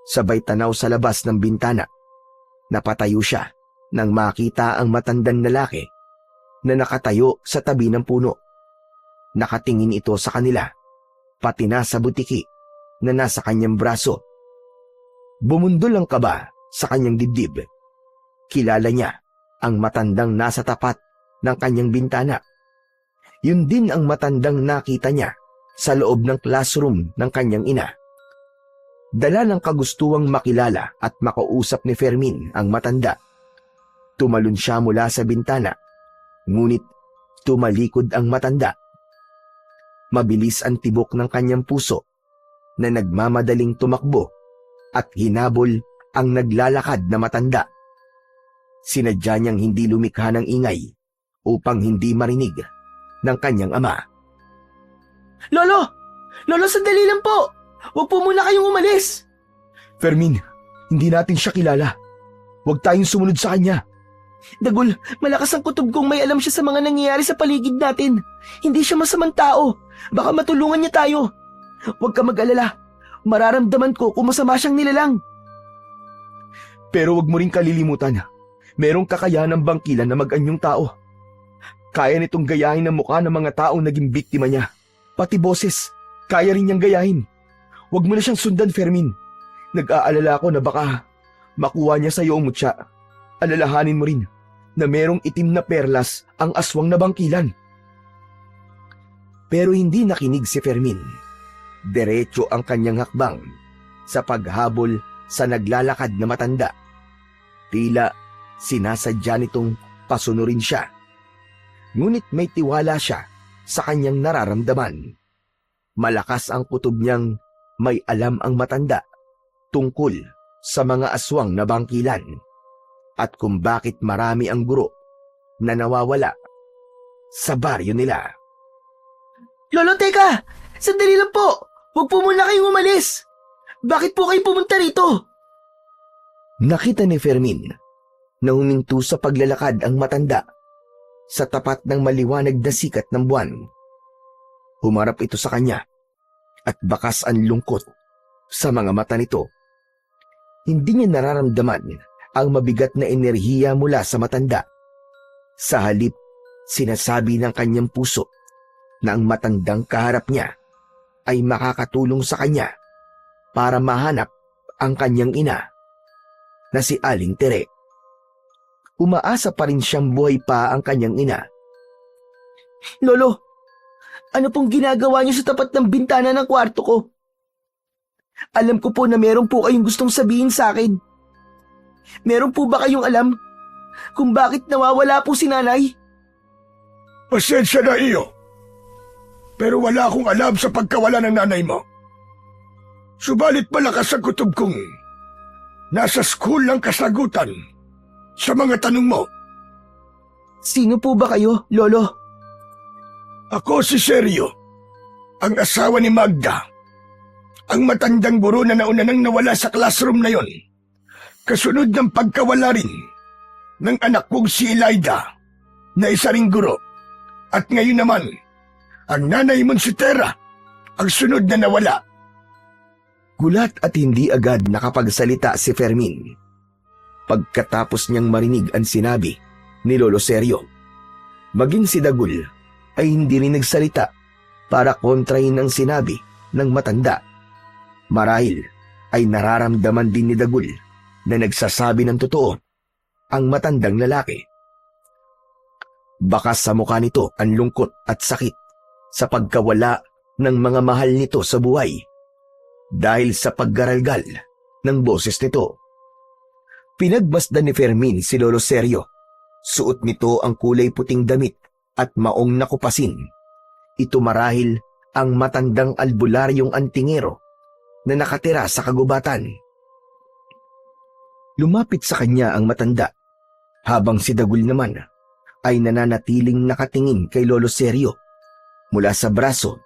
Sabay tanaw sa labas ng bintana. Napatayo siya nang makita ang matandang lalaki na nakatayo sa tabi ng puno. Nakatingin ito sa kanila, pati na sa butiki na nasa kanyang braso. Bumundol ang kaba sa kanyang dibdib. Kilala niya ang matandang nasa tapat ng kanyang bintana. Yun din ang matandang nakita niya sa loob ng classroom ng kanyang ina. Dala ng kagustuhang makilala at makausap ni Fermin ang matanda. Tumalon siya mula sa bintana, ngunit tumalikod ang matanda. Mabilis ang tibok ng kanyang puso na nagmamadaling tumakbo at hinabol ang naglalakad na matanda. Sinadya niyang hindi lumikha ng ingay upang hindi marinig ng kanyang ama. Lolo! Lolo, sandali lang po! Huwag po muna kayong umalis! Fermin, hindi natin siya kilala. Huwag tayong sumunod sa kanya. Dagul, malakas ang kutob kong may alam siya sa mga nangyayari sa paligid natin. Hindi siya masamang tao. Baka matulungan niya tayo. Huwag ka mag-alala. Mararamdaman ko kung masama siyang nilalang. Pero huwag mo rin kalilimutan, merong kakayahan ng bangkilan na mag-anyong tao. Kaya nitong gayahin ang mukha ng mga taong naging biktima niya. Pati boses, kaya rin niyang gayahin. Huwag mo na siyang sundan, Fermin. Nag-aalala ako na baka makuha niya sa iyo ang mutya. Alalahanin mo rin na merong itim na perlas ang aswang na bangkilan. Pero hindi nakinig si Fermin. Diretso ang kanyang hakbang sa paghabol sa naglalakad na matanda. Tila sinasadya nitong pasunurin siya. Ngunit may tiwala siya sa kanyang nararamdaman. Malakas ang kutob niyang may alam ang matanda tungkol sa mga aswang na bangkilan at kung bakit marami ang guro na nawawala sa baryo nila. Lolo, teka! Sandali lang po! Huwag po muna kayong umalis! Bakit po kayo pumunta rito? Nakita ni Fermin na huminto sa paglalakad ang matanda sa tapat ng maliwanag na sikat ng buwan. Humarap ito sa kanya at bakas ang lungkot sa mga mata nito. Hindi niya nararamdaman ang mabigat na enerhiya mula sa matanda. Sa halip, sinasabi ng kanyang puso na ang matandang kaharap niya ay makakatulong sa kanya para mahanap ang kanyang ina na si Aling Tere. Umaasa pa rin siyang buhay pa ang kanyang ina. Lolo, ano pong ginagawa niyo sa tapat ng bintana ng kwarto ko? Alam ko po na meron po kayong gustong sabihin sa akin. Meron po ba kayong alam kung bakit nawawala po si nanay? Pasensya na iyo. Pero wala akong alam sa pagkawala ng nanay mo. Subalit malakas ang kutob kong nasa school ng kasagutan sa mga tanong mo. Sino po ba kayo, Lolo? Ako si Sergio, ang asawa ni Magda. Ang matandang guro na nauna nang nawala sa classroom na yon. Kasunod ng pagkawala rin ng anak kong si Elaida na isa ring guro. At ngayon naman, ang nanay mong si Tera, ang sunod na nawala. Gulat at hindi agad nakapagsalita si Fermin. Pagkatapos niyang marinig ang sinabi ni Lolo Sergio, maging si Dagul ay hindi rin nagsalita para kontrahin ang sinabi ng matanda. Marahil ay nararamdaman din ni Dagul na nagsasabi ng totoo ang matandang lalaki. Baka sa mukha nito ang lungkot at sakit sa pagkawala ng mga mahal nito sa buhay dahil sa paggaralgal ng boses nito. Pinagmasdan ni Fermin si Lolo Sergio. Suot nito ang kulay puting damit at maong nakupasin. Ito marahil ang matandang albularyong antingero na nakatira sa kagubatan. Lumapit sa kanya ang matanda, habang si Dagul naman ay nananatiling nakatingin kay Lolo Sergio. Mula sa braso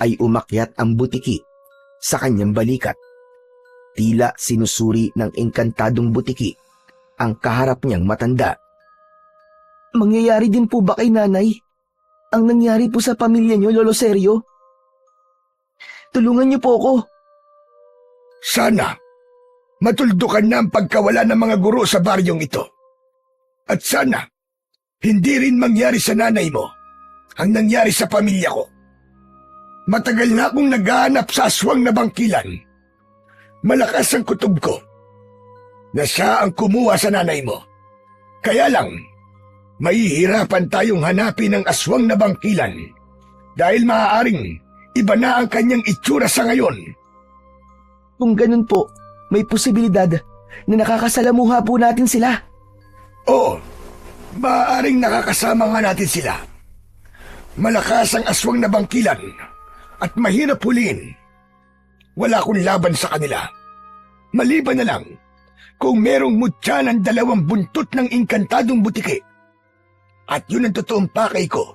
ay umakyat ang butiki sa kanyang balikat. Tila sinusuri ng engkantadong butiki ang kaharap niyang matanda. Mangyayari din po ba kay nanay ang nangyari po sa pamilya niyo, Lolo Sergio? Tulungan niyo po ako. Sana matuldukan na ang pagkawala ng mga guro sa baryong ito. At sana hindi rin mangyari sa nanay mo ang nangyari sa pamilya ko. Matagal na akong naghahanap sa aswang na bangkilan. Malakas ang kutob ko na siya ang kumuha sa nanay mo. Kaya lang, mahihirapan tayong hanapin ang aswang na bangkilan dahil maaaring iba na ang kanyang itsura sa ngayon. Kung ganun po, may posibilidad na nakakasalamuha po natin sila. Oo, maaaring nakakasama nga natin sila. Malakas ang aswang na bangkilan at mahirap huliin. Wala akong laban sa kanila. Maliban na lang kung merong mutya ng 2 buntot ng inkantadong butiki. At yun ang totoong pakay ko.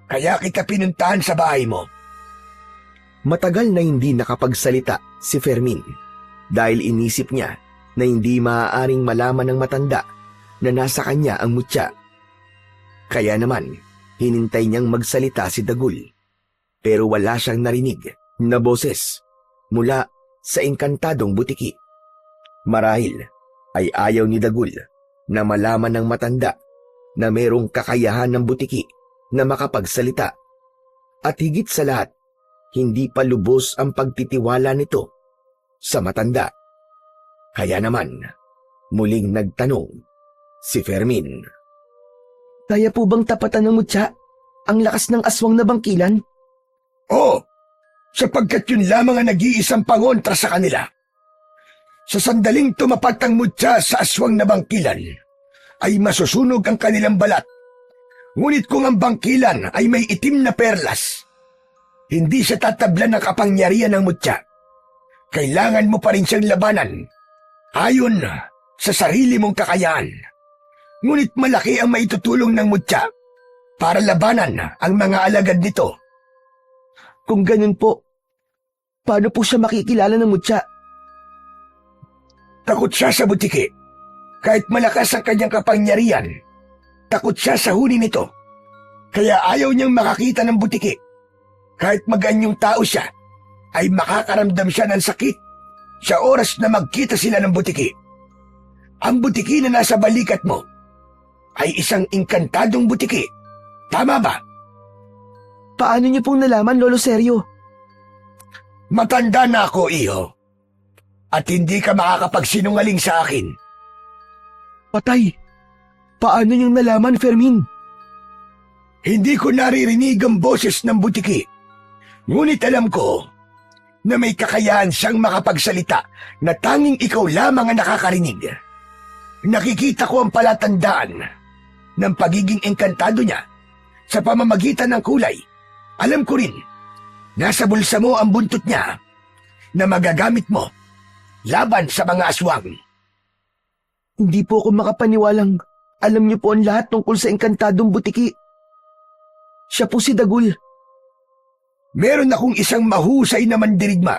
Kaya kita pinuntahan sa bahay mo. Matagal na hindi nakapagsalita si Fermin dahil inisip niya na hindi maaaring malaman ng matanda na nasa kanya ang mutya. Kaya naman, hinintay niyang magsalita si Dagul. Pero wala siyang narinig na boses mula sa inkantadong butiki. Marahil ay ayaw ni Dagul na malaman ng matanda na merong kakayahan ng butiki na makapagsalita. At higit sa lahat, hindi pa lubos ang pagtitiwala nito sa matanda. Kaya naman, muling nagtanong si Fermin. Kaya po bang tapatan ng mutya ang lakas ng aswang na bangkilan? Oo, sapagkat yun lamang ang nag-iisang pangontra sa kanila. Sa sandaling tumapat ang mutya sa aswang na bangkilan, ay masusunog ang kanilang balat. Ngunit kung ang bangkilan ay may itim na perlas, hindi siya tatablan ng kapangyarihan ng mutya. Kailangan mo pa rin siyang labanan, ayon sa sarili mong kakayahan. Ngunit malaki ang maitutulong ng mutya para labanan ang mga alagad nito. Kung ganun po, paano po siya makikilala ng mutya? Takot siya sa butiki. Kahit malakas ang kanyang kapangyarihan, takot siya sa huni nito. Kaya ayaw niyang makakita ng butiki. Kahit maganyong tao siya, ay makakaramdam siya ng sakit sa oras na magkita sila ng butiki. Ang butiki na nasa balikat mo ay isang inkantadong butiki. Tama ba? Paano niyo pong nalaman, Lolo Seryo? Matanda na ako, iho. At hindi ka makakapagsinungaling sa akin. Patay! Paano niyong nalaman, Fermin? Hindi ko naririnig ang boses ng butiki. Ngunit alam ko na may kakayahan siyang makapagsalita na tanging ikaw lamang ang nakakarinig. Nakikita ko ang palatandaan ng pagiging engkantado niya sa pamamagitan ng kulay. Alam ko rin, nasa bulsa mo ang buntot niya na magagamit mo laban sa mga aswang. Hindi po ako makapaniwalang alam niyo po ang lahat tungkol sa engkantadong butiki. Siya po si Dagul. Meron akong isang mahusay na mandirigma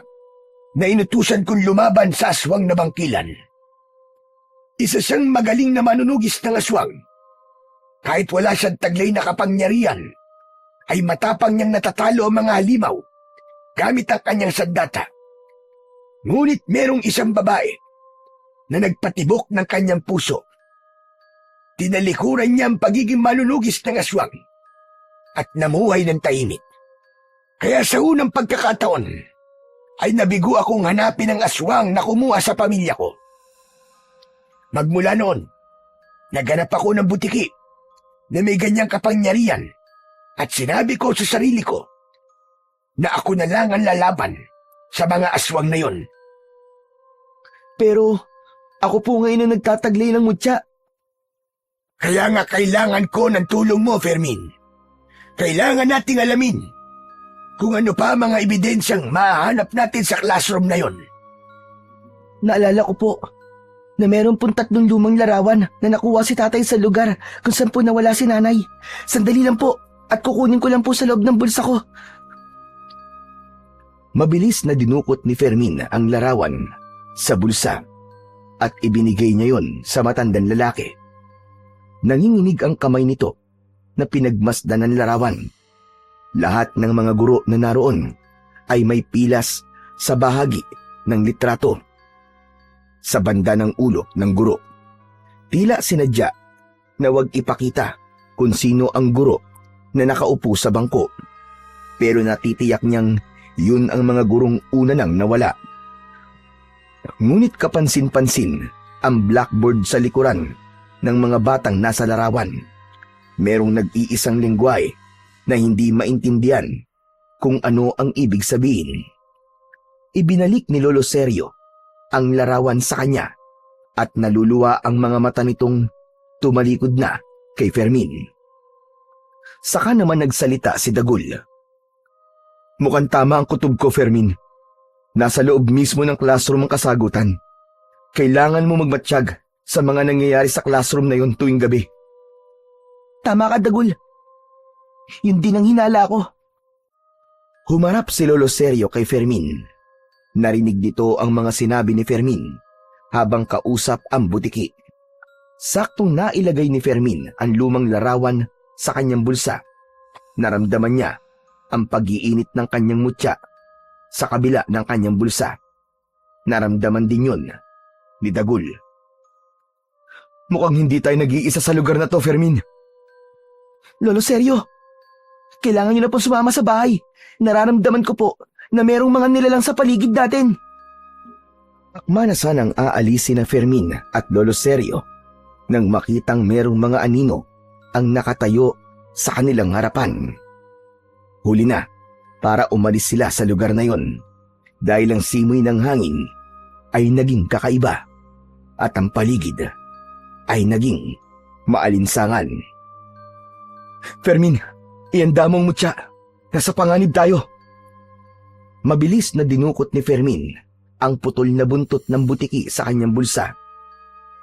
na inutusan kong lumaban sa aswang na bangkilan. Isa siyang magaling na manunugis ng aswang. Kahit wala siyang taglay na kapangyarihan, ay matapang niyang natatalo ang mga halimaw gamit ang kanyang sandata. Ngunit merong isang babae na nagpatibok ng kanyang puso. Tinalikuran niya ang pagiging manunugis ng aswang at namuhay ng tahimik. Kaya sa unang pagkakataon, ay nabigo akong hanapin ang aswang na kumuha sa pamilya ko. Magmula noon, naghanap ako ng butiki na may ganyang kapangyarihan at sinabi ko sa sarili ko na ako na lang ang lalaban sa mga aswang na yon. Pero ako po ngayon ang nagtataglay ng mutya. Kaya nga kailangan ko ng tulong mo, Fermin. Kailangan nating alamin kung ano pa ang mga ebidensyang mahanap natin sa classroom na yon. Naalala ko po na meron pong 3 lumang larawan na nakuha si tatay sa lugar kung saan po nawala si nanay. Sandali lang po at kukunin ko lang po sa loob ng bulsa ko. Mabilis na dinukot ni Fermin ang larawan sa bulsa at ibinigay niya yon sa matandang lalaki. Nanginginig ang kamay nito na pinagmasdan ng larawan. Lahat ng mga guro na naroon ay may pilas sa bahagi ng litrato. Sa banda ng ulo ng guro, tila sinadya na huwag ipakita kung sino ang guro na nakaupo sa bangko. Pero natitiyak niyang yun ang mga gurong una nang nawala. Ngunit kapansin-pansin ang blackboard sa likuran ng mga batang nasa larawan. Merong nag-iisang lengguwahe na hindi maintindihan kung ano ang ibig sabihin. Ibinalik ni Lolo Seryo ang larawan sa kanya at naluluwa ang mga mata nitong tumalikod na kay Fermin. Saka naman nagsalita si Dagul. Mukhang tama ang kutob ko, Fermin. Nasa loob mismo ng classroom ang kasagutan. Kailangan mo magmatsyag sa mga nangyayari sa classroom na yun tuwing gabi. Tama ka, Dagul. Yun din ang hinala ko. Humarap si Lolo Sergio kay Fermin. Narinig nito ang mga sinabi ni Fermin habang kausap ang butiki. Saktong nailagay ni Fermin ang lumang larawan sa kanyang bulsa. Naramdaman niya ang pag-iinit ng kanyang mutya sa kabila ng kanyang bulsa. Naramdaman din yun ni Dagul. Mukhang hindi tayo nag-iisa sa lugar na to, Fermin. Lolo Sergio, kailangan niyo na po sumama sa bahay. Nararamdaman ko po na merong mga nilalang sa paligid natin. Akma na sanang aalisin na Fermin at Lolo Sergio nang makitang merong mga anino ang nakatayo sa kanilang harapan. Huli na para umalis sila sa lugar na yon dahil ang simoy ng hangin ay naging kakaiba at ang paligid ay naging maalinsangan. Fermin, ihanda mong mutya. Nasa panganib tayo. Mabilis na dinukot ni Fermin ang putol na buntot ng butiki sa kanyang bulsa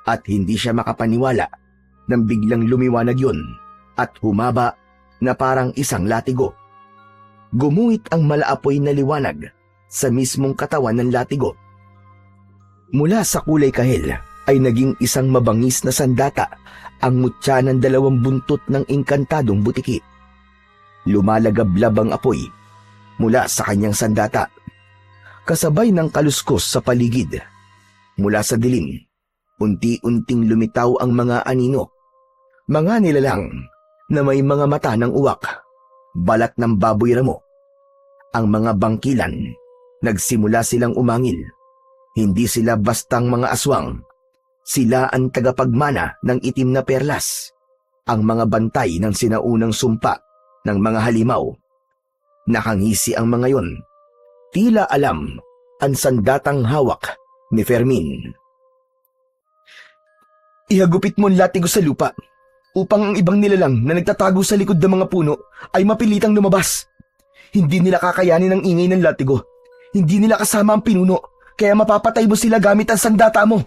at hindi siya makapaniwala nang biglang lumiwanag yun at humaba na parang isang latigo. Gumuhit ang malaapoy na liwanag sa mismong katawan ng latigo. Mula sa kulay kahel ay naging isang mabangis na sandata ang mutya ng 2 buntot ng engkantadong butiki. Lumalagablab ang apoy mula sa kanyang sandata, kasabay ng kaluskos sa paligid. Mula sa dilim, unti-unting lumitaw ang mga anino, mga nilalang na may mga mata ng uwak, balat ng baboy ramo. Ang mga bangkilan, nagsimula silang umangil. Hindi sila bastang mga aswang. Sila ang tagapagmana ng itim na perlas, ang mga bantay ng sinaunang sumpa ng mga halimaw. Nakangisi ang mga yon. Tila alam ang sandatang hawak ni Fermin. Ihagupit mo ang latigo sa lupa upang ang ibang nilalang na nagtatago sa likod ng mga puno ay mapilitang lumabas. Hindi nila kakayanin ang ingay ng latigo. Hindi nila kasama ang pinuno, kaya mapapatay mo sila gamit ang sandata mo.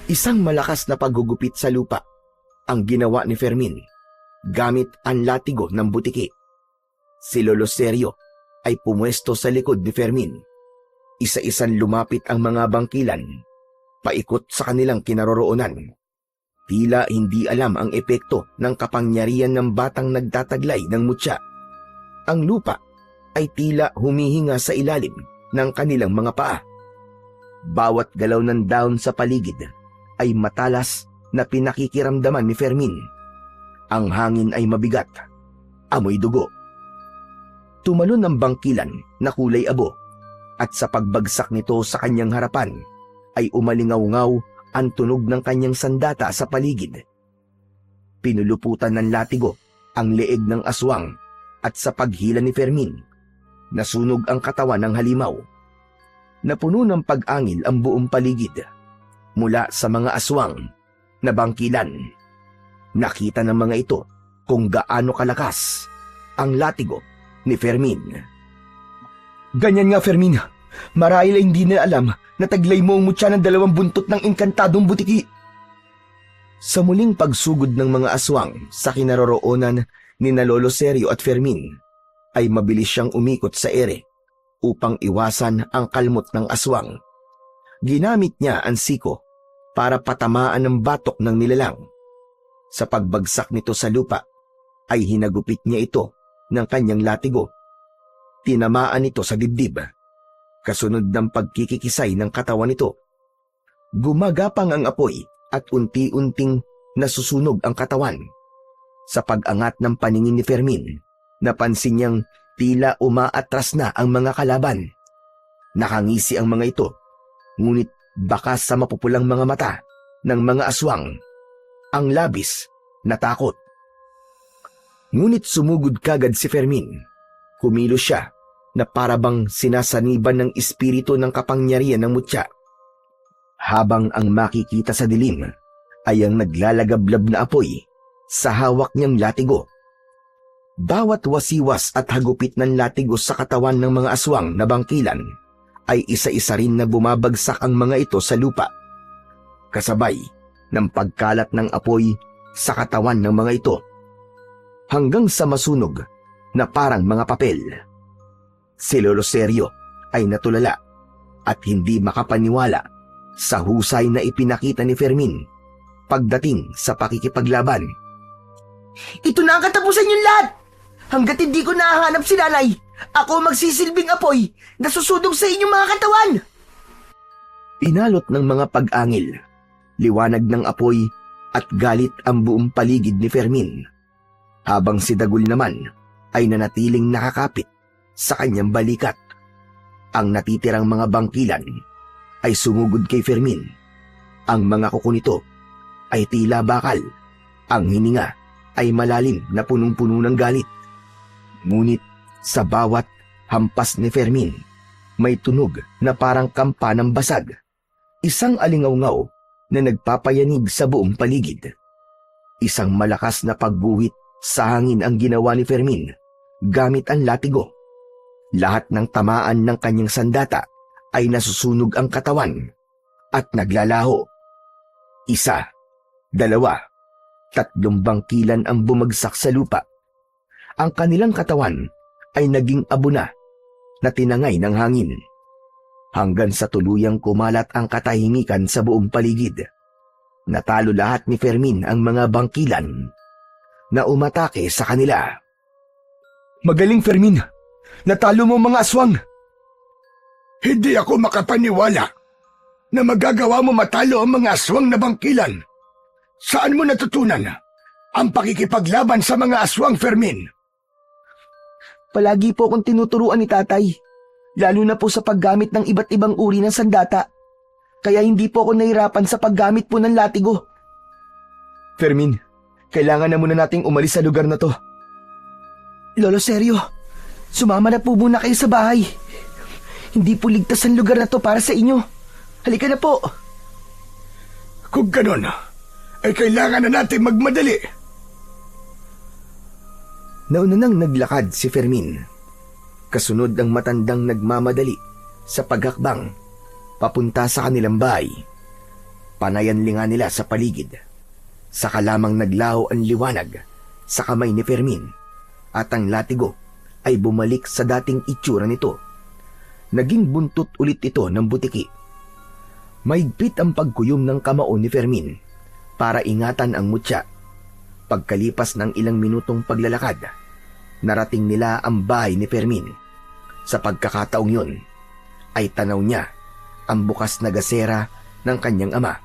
Isang malakas na paggugupit sa lupa ang ginawa ni Fermin gamit ang latigo ng butiki. Si Lolo Sergio ay pumwesto sa likod ni Fermin. Isa-isang lumapit ang mga bangkilan, paikot sa kanilang kinaroroonan. Tila hindi alam ang epekto ng kapangyarihan ng batang nagtataglay ng mutya. Ang lupa ay tila humihinga sa ilalim ng kanilang mga paa. Bawat galaw ng dahon sa paligid ay matalas na pinakikiramdaman ni Fermin. Ang hangin ay mabigat, amoy dugo. Tumalon ang bangkilan na kulay abo at sa pagbagsak nito sa kanyang harapan ay umalingaw-ngaw ang tunog ng kanyang sandata sa paligid. Pinuluputan ng latigo ang leeg ng aswang at sa paghila ni Fermin, nasunog ang katawan ng halimaw. Napuno ng pag-angil ang buong paligid mula sa mga aswang na bangkilan. Nakita ng mga ito kung gaano kalakas ang latigo ni Fermin. Ganyan nga, Fermin. Marahil ay hindi nila alam na taglay mo ang mutya ng 2 buntot ng engkantadong butiki. Sa muling pagsugod ng mga aswang sa kinaroroonan ni Lolo Sergio at Fermin, ay mabilis siyang umikot sa ere upang iwasan ang kalmot ng aswang. Ginamit niya ang siko para patamaan ng batok ng nilalang. Sa pagbagsak nito sa lupa, ay hinagupit niya ito ng kanyang latigo. Tinamaan ito sa dibdib. Kasunod ng pagkikikisay ng katawan nito, gumagapang ang apoy at unti-unting nasusunog ang katawan. Sa pag-angat ng paningin ni Fermin, napansin niyang tila umaatras na ang mga kalaban. Nakangisi ang mga ito, ngunit bakas sa mapupulang mga mata ng mga aswang ang labis na takot. Ngunit sumugod kagad si Fermin. Kumilos siya na parabang sinasaniban ng espiritu ng kapangyarihan ng mutya. Habang ang makikita sa dilim ay ang naglalagablab na apoy sa hawak niyang latigo. Bawat wasiwas at hagupit ng latigo sa katawan ng mga aswang na bangkilan ay isa-isa rin na bumabagsak ang mga ito sa lupa. Kasabay ng pagkalat ng apoy sa katawan ng mga ito, hanggang sa masunog na parang mga papel. Si Lolo Sergio ay natulala at hindi makapaniwala sa husay na ipinakita ni Fermin pagdating sa pakikipaglaban. Ito na ang katapusan yung lahat! Hanggat hindi ko nahahanap si nanay, ako magsisilbing apoy na susudog sa inyong mga katawan! Pinalot ng mga pag-angil, liwanag ng apoy at galit ang buong paligid ni Fermin, habang si Dagul naman ay nanatiling nakakapit sa kanyang balikat. Ang natitirang mga bangkilan ay sumugod kay Fermin. Ang mga kuko nito ay tila bakal. Ang hininga ay malalim na punong-puno ng galit. Ngunit sa bawat hampas ni Fermin, may tunog na parang kampa ng basag. Isang alingawngaw na nagpapayanig sa buong paligid. Isang malakas na pagbuwit sa hangin ang ginawa ni Fermin gamit ang latigo. Lahat ng tamaan ng kanyang sandata ay nasusunog ang katawan at naglalaho. 1, 2, 3 bangkilan ang bumagsak sa lupa. Ang kanilang katawan ay naging abo na tinangay ng hangin, hanggang sa tuluyang kumalat ang katahimikan sa buong paligid. Natalo lahat ni Fermin ang mga bangkilan na umatake sa kanila. Magaling, Fermin! Natalo mo mga aswang! Hindi ako makapaniwala na magagawa mo matalo ang mga aswang na bangkilan. Saan mo natutunan ang pakikipaglaban sa mga aswang, Fermin? Palagi po akong tinuturuan ni tatay, lalo na po sa paggamit ng iba't ibang uri ng sandata. Kaya hindi po ako nahirapan sa paggamit po ng latigo. Fermin, kailangan na muna nating umalis sa lugar na to. Lolo Sergio, sumama na po muna kayo sa bahay. Hindi po ligtas ang lugar na to para sa inyo. Halika na po. Kung ganon, ay kailangan na natin magmadali. Nauna nang naglakad si Fermin. Kasunod ang matandang nagmamadali sa paghakbang papunta sa kanilang bahay. Panayanlingan nila sa paligid. Saka lamang naglaho ang liwanag sa kamay ni Fermin at ang latigo ay bumalik sa dating itsura nito. Naging buntot ulit ito ng butiki. Mahigpit ang pagkuyom ng kamao ni Fermin para ingatan ang mutya. Pagkalipas ng ilang minutong paglalakad, narating nila ang bahay ni Fermin. Sa pagkakataong yun, ay tanaw niya ang bukas na gasera ng kanyang ama.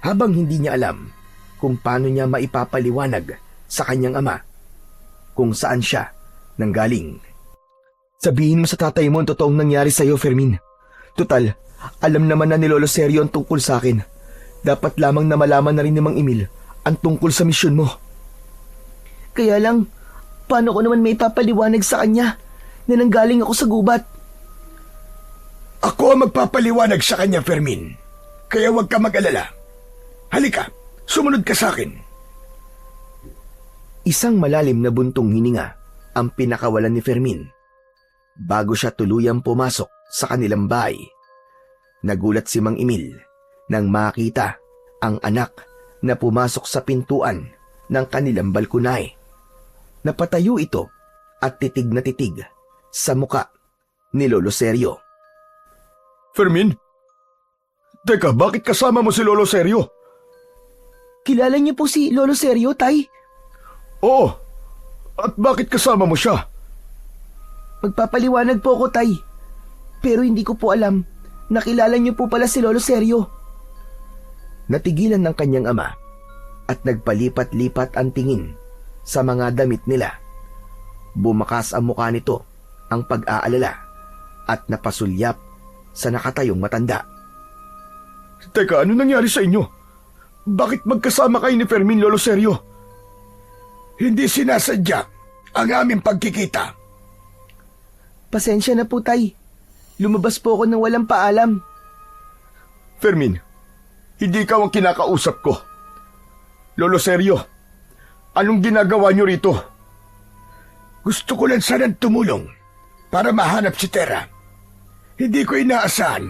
Habang hindi niya alam kung paano niya maipapaliwanag sa kanyang ama kung saan siya nanggaling. Sabihin mo sa tatay mo ang totoong nangyari sa iyo, Fermin. Tutal, alam naman na ni Lolo Sergio ang tungkol sa akin. Dapat lamang na malaman na rin ni Mang Emil ang tungkol sa misyon mo. Kaya lang, paano ko naman may papaliwanag sa kanya na nanggaling ako sa gubat? Ako ang magpapaliwanag sa kanya, Fermin. Kaya huwag ka mag-alala. Halika, sumunod ka sa akin. Isang malalim na buntong hininga ang pinakawalan ni Fermin bago siya tuluyang pumasok sa kanilang bahay. Nagulat si Mang Emil nang makita ang anak na pumasok sa pintuan ng kanilang balkonay. Napatayo ito at titig na titig sa muka ni Lolo Sergio. Fermin? Teka, bakit kasama mo si Lolo Sergio? Kilala niyo po si Lolo Sergio, tay? Oo. At bakit kasama mo siya? Magpapaliwanag po ako, tay. Pero hindi ko po alam na kilala niyo po pala si Lolo Sergio. Natigilan ng kanyang ama at nagpalipat-lipat ang tingin sa mga damit nila. Bumakas ang mukha nito ang pag-aalala at napasulyap sa nakatayong matanda. Teka, ano nangyari sa inyo? Bakit magkasama kayo ni Fermin, Lolo Sergio? Hindi sinasadya ang aming pagkikita. Pasensya na po, tay. Lumabas po ako nang walang paalam. Fermin, hindi ikaw ang kinakausap ko. Lolo Sergio, anong ginagawa niyo rito? Gusto ko lang sanang tumulong para mahanap si Tera. Hindi ko inaasahan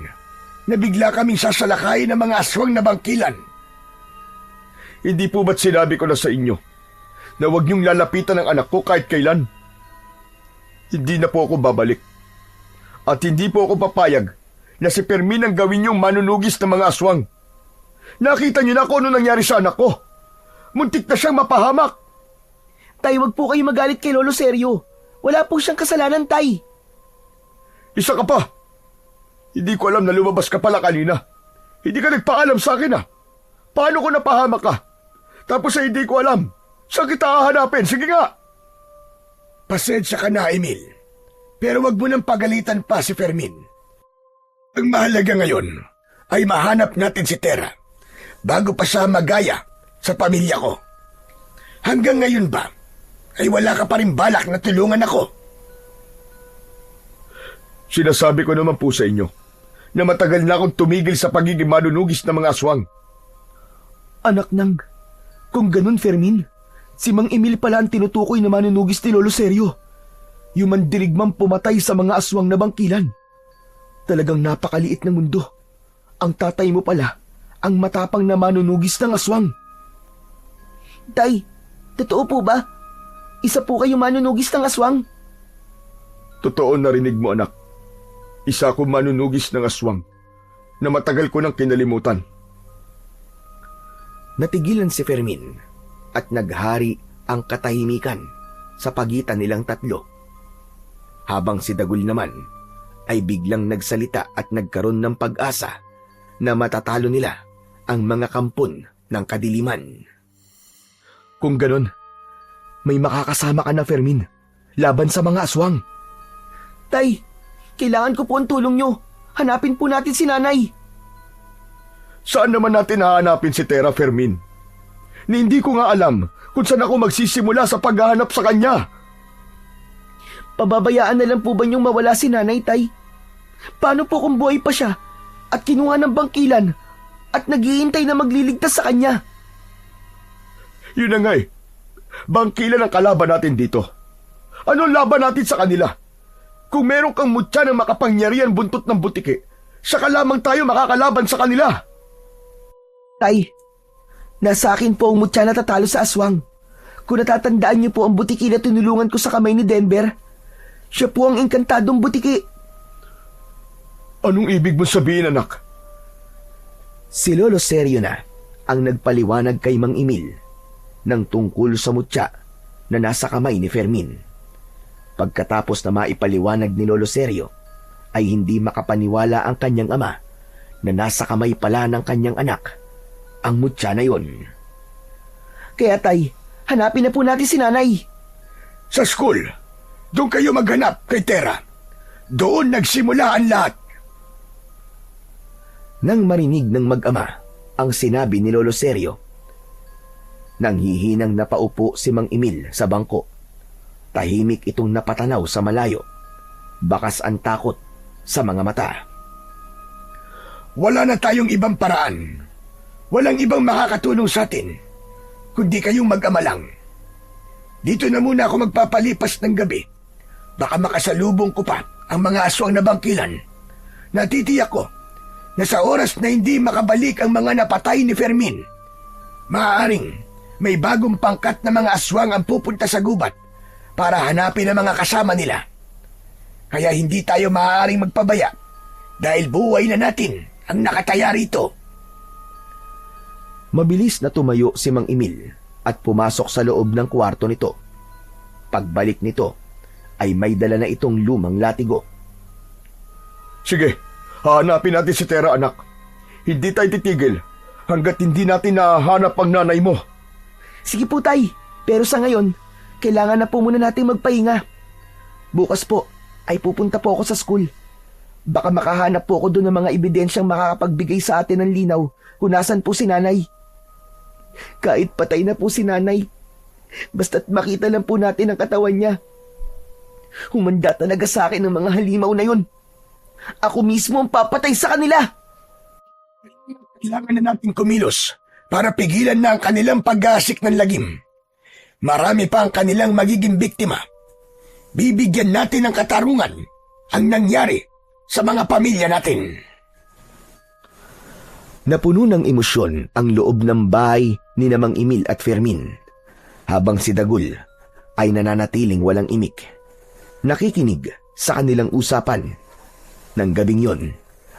na bigla kaming sasalakayin ng mga aswang na bangkilan. Hindi po ba't sinabi ko na sa inyo na huwag niyong lalapitan ang anak ko kahit kailan? Hindi na po ako babalik. At hindi po ako papayag na si Fermin ang gawin niyong manunugis ng mga aswang. Nakita niyo na kung ano nangyari sa anak ko. Muntik na siyang mapahamak. Tay, wag po kayo magalit kay Lolo Sergio. Wala po siyang kasalanan, Tay. Isa ka pa. Hindi ko alam na lumabas ka pala kanina. Hindi ka nagpaalam sa akin Paano ko napahamak ka? Tapos ay hindi ko alam. Saan kita hahanapin? Sige nga. Pasensya ka na, Emil. Pero wag mo nang pagalitan pa si Fermin. Ang mahalaga ngayon ay mahanap natin si Tera bago pa siya magaya sa pamilya ko. Hanggang ngayon ba ay wala ka pa rin balak na tulungan ako? Sinasabi ko naman po sa inyo na matagal na akong tumigil sa pagiging manunugis ng mga aswang. Anak nang, kung ganun, Fermin, si Mang Emil pala ang tinutukoy na manunugis ni Lolo Sergio. Yung mandirigmang pumatay sa mga aswang na bangkilan. Talagang napakaliit ng mundo. Ang tatay mo pala, ang matapang na manunugis ng aswang. Tay, totoo po ba? Isa po kayo manunugis ng aswang? Totoo, narinig mo, anak. Isa akong manunugis ng aswang na matagal ko nang kinalimutan. Natigilan si Fermin at naghari ang katahimikan sa pagitan nilang tatlo. Habang si Dagul naman ay biglang nagsalita at nagkaroon ng pag-asa na matatalo nila ang mga kampon ng kadiliman. Kung ganun, may makakasama ka na, Fermin, laban sa mga aswang. Tay, kailangan ko po ang tulong nyo. Hanapin po natin si nanay. Saan naman natin hahanapin si Tera, Fermin? Ni hindi ko nga alam kung saan ako magsisimula sa paghahanap sa kanya. Pababayaan na lang po ba niyong mawala si nanay, Tay? Paano po kung buhay pa siya at kinuha ng bangkilan at naghihintay na magliligtas sa kanya? Yun na nga eh. Bangkilan ang kalaban natin dito. Anong laban natin sa kanila? Kung meron kang mutya ng makapangyarihan buntot ng butiki, saka lamang tayo makakalaban sa kanila. Tay, nasa akin po ang mutya na tatalo sa aswang. Kung natatandaan niyo po ang butiki na tinulungan ko sa kamay ni Denver, siya po ang engkantadong butiki. Anong ibig mong sabihin, anak? Si Lolo Sergio na ang nagpaliwanag kay Mang Emil ng tungkol sa mutya na nasa kamay ni Fermin. Pagkatapos na maipaliwanag ni Lolo Sergio, ay hindi makapaniwala ang kanyang ama na nasa kamay pala ng kanyang anak ang mutya na yon. Kaya tay, hanapin na po natin si nanay. Sa school, doon kayo maghanap kay Tera. Doon nagsimula ang lahat. Nang marinig ng mag-ama ang sinabi ni Lolo Sergio, nang hihinang napaupo si Mang Emil sa bangko, tahimik itong napatanaw sa malayo, bakas ang takot sa mga mata. Wala na tayong ibang paraan. Walang ibang makakatulong sa atin, kundi kayong mag-ama lang. Dito na muna ako magpapalipas ng gabi. Baka makasalubong ko pa ang mga aswang na bangkilan. Natitiyak ko na sa oras na hindi makabalik ang mga napatay ni Fermin, maaaring may bagong pangkat na mga aswang ang pupunta sa gubat para hanapin ang mga kasama nila. Kaya hindi tayo maaaring magpabaya dahil buhay na natin ang nakataya rito. Mabilis na tumayo si Mang Emil at pumasok sa loob ng kwarto nito. Pagbalik nito ay may dala na itong lumang latigo. Sige, hahanapin natin si Tera, anak. Hindi tayo titigil hanggat hindi natin nahahanap ang nanay mo. Sige po tay, pero sa ngayon, kailangan na po muna natin magpahinga. Bukas po ay pupunta po ako sa school. Baka makahanap po ako doon ng mga ebidensyang makakapagbigay sa atin ng linaw kung nasan po si nanay. Kahit patay na po si nanay, basta't makita lang po natin ang katawan niya. Humanda talaga sa akin ang mga halimaw na yun. Ako mismo ang papatay sa kanila. Kailangan na natin kumilos para pigilan na ang kanilang pag-aasik ng lagim. Marami pa ang kanilang magiging biktima. Bibigyan natin ng katarungan ang nangyari sa mga pamilya natin. Napuno ng emosyon ang loob ng bahay ni Namang Emil at Fermin, habang si Dagul ay nananatiling walang imik, nakikinig sa kanilang usapan. Nang gabing yon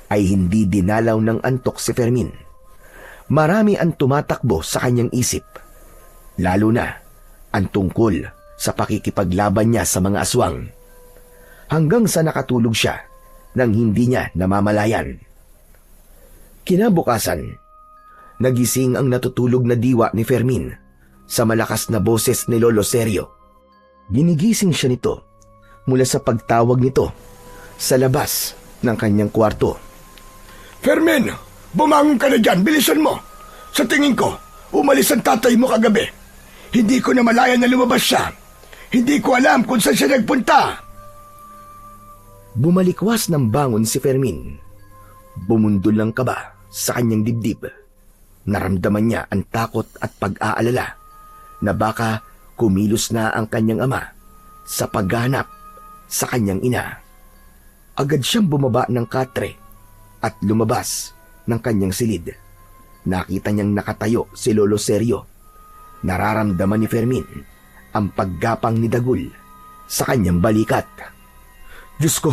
ay hindi dinalaw ng antok si Fermin. Marami ang tumatakbo sa kanyang isip, lalo na ang tungkol sa pakikipaglaban niya sa mga aswang, hanggang sa nakatulog siya nang hindi niya namamalayan. Kinabukasan, nagising ang natutulog na diwa ni Fermin sa malakas na boses ni Lolo Sergio. Ginigising siya nito mula sa pagtawag nito sa labas ng kanyang kwarto. Fermin, bumangon ka na dyan, bilisan mo. Sa tingin ko, umalis ang tatay mo kagabi. Hindi ko na malaya na lumabas siya. Hindi ko alam kung saan siya nagpunta. Bumalikwas ng bangon si Fermin. Bumundol ng kaba sa kanyang dibdib. Naramdaman niya ang takot at pag-aalala na baka kumilos na ang kanyang ama sa paghahanap sa kanyang ina. Agad siyang bumaba ng katre at lumabas ng kanyang silid. Nakita niyang nakatayo si Lolo Sergio. Nararamdaman ni Fermin ang paggapang ni Dagul sa kanyang balikat. Diyos ko,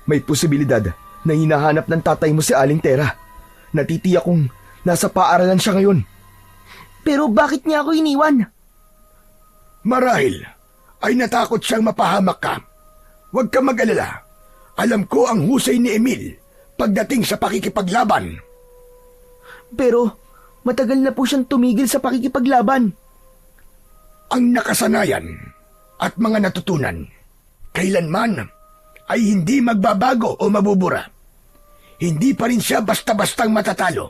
may posibilidad na hinahanap ng tatay mo si Aling Tera. Natitiyak kong nasa paaralan siya ngayon. Pero bakit niya ako iniwan? Marahil ay natakot siyang mapahamak ka. Huwag ka mag-alala. Alam ko ang husay ni Emil pagdating sa pakikipaglaban. Pero matagal na po siyang tumigil sa pakikipaglaban. Ang nakasanayan at mga natutunan kailanman ay hindi magbabago o mabubura. Hindi pa rin siya basta-bastang matatalo.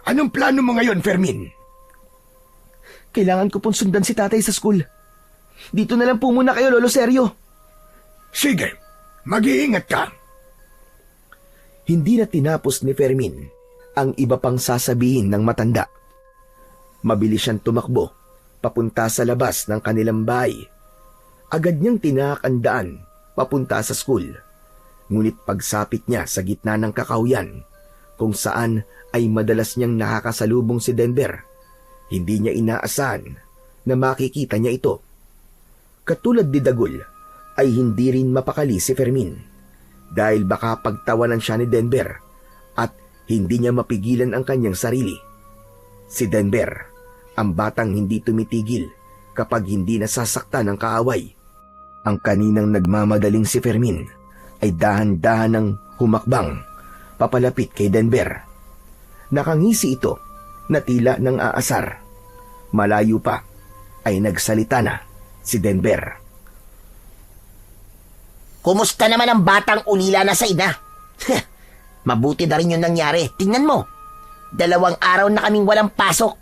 Anong plano mo ngayon, Fermin? Kailangan ko pong sundan si tatay sa school. Dito na lang po muna kayo, Lolo Sergio. Sige, mag-iingat ka. Hindi na tinapos ni Fermin ang iba pang sasabihin ng matanda. Mabilis siyang tumakbo papunta sa labas ng kanilang bahay. Agad niyang tinahak ang daan papunta sa school. Ngunit pagsapit niya sa gitna ng kakahuyan, kung saan ay madalas niyang nakakasalubong si Denver, hindi niya inaasahan na makikita niya ito. Katulad ni Dagul, ay hindi rin mapakali si Fermin dahil baka pagtawanan siya ni Denver at hindi niya mapigilan ang kanyang sarili. Si Denver, ang batang hindi tumitigil kapag hindi nasasaktan ng kaaway. Ang kaninang nagmamadaling si Fermin ay dahan-dahan ng humakbang papalapit kay Denver. Nakangisi ito na tila ng aasar. Malayo pa ay nagsalita na si Denver. Kumusta naman ang batang ulila na sa ina? Mabuti na rin yung nangyari. Tingnan mo. 2 araw na kaming walang pasok.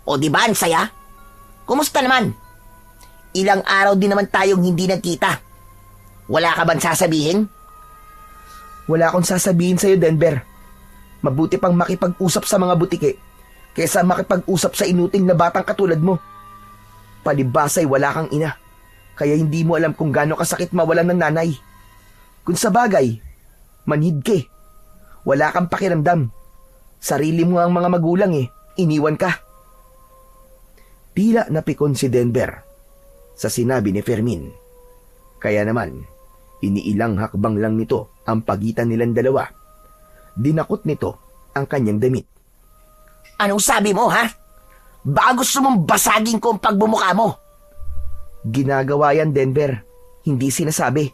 O di ba ang saya? Kumusta naman? Ilang araw din naman tayong hindi nagkita. Wala ka bang sasabihin? Wala akong sasabihin sa'yo, Denver. Mabuti pang makipag-usap sa mga butike kaysa makipag-usap sa inutil na batang katulad mo. Palibasay wala kang ina, kaya hindi mo alam kung gaano kasakit mawalan ng nanay. Kung sa bagay, manhid ka. Wala kang pakiramdam. Sarili mo ang mga magulang iniwan ka. Tila napikon si Denver sa sinabi ni Fermin. Kaya naman, iniilang hakbang lang nito ang pagitan nilang dalawa. Dinakot nito ang kanyang damit. Anong sabi mo, ha? Baka gusto mong basagin ko ang pagbumuka mo. Ginagawa yan, Denver. Hindi sinasabi.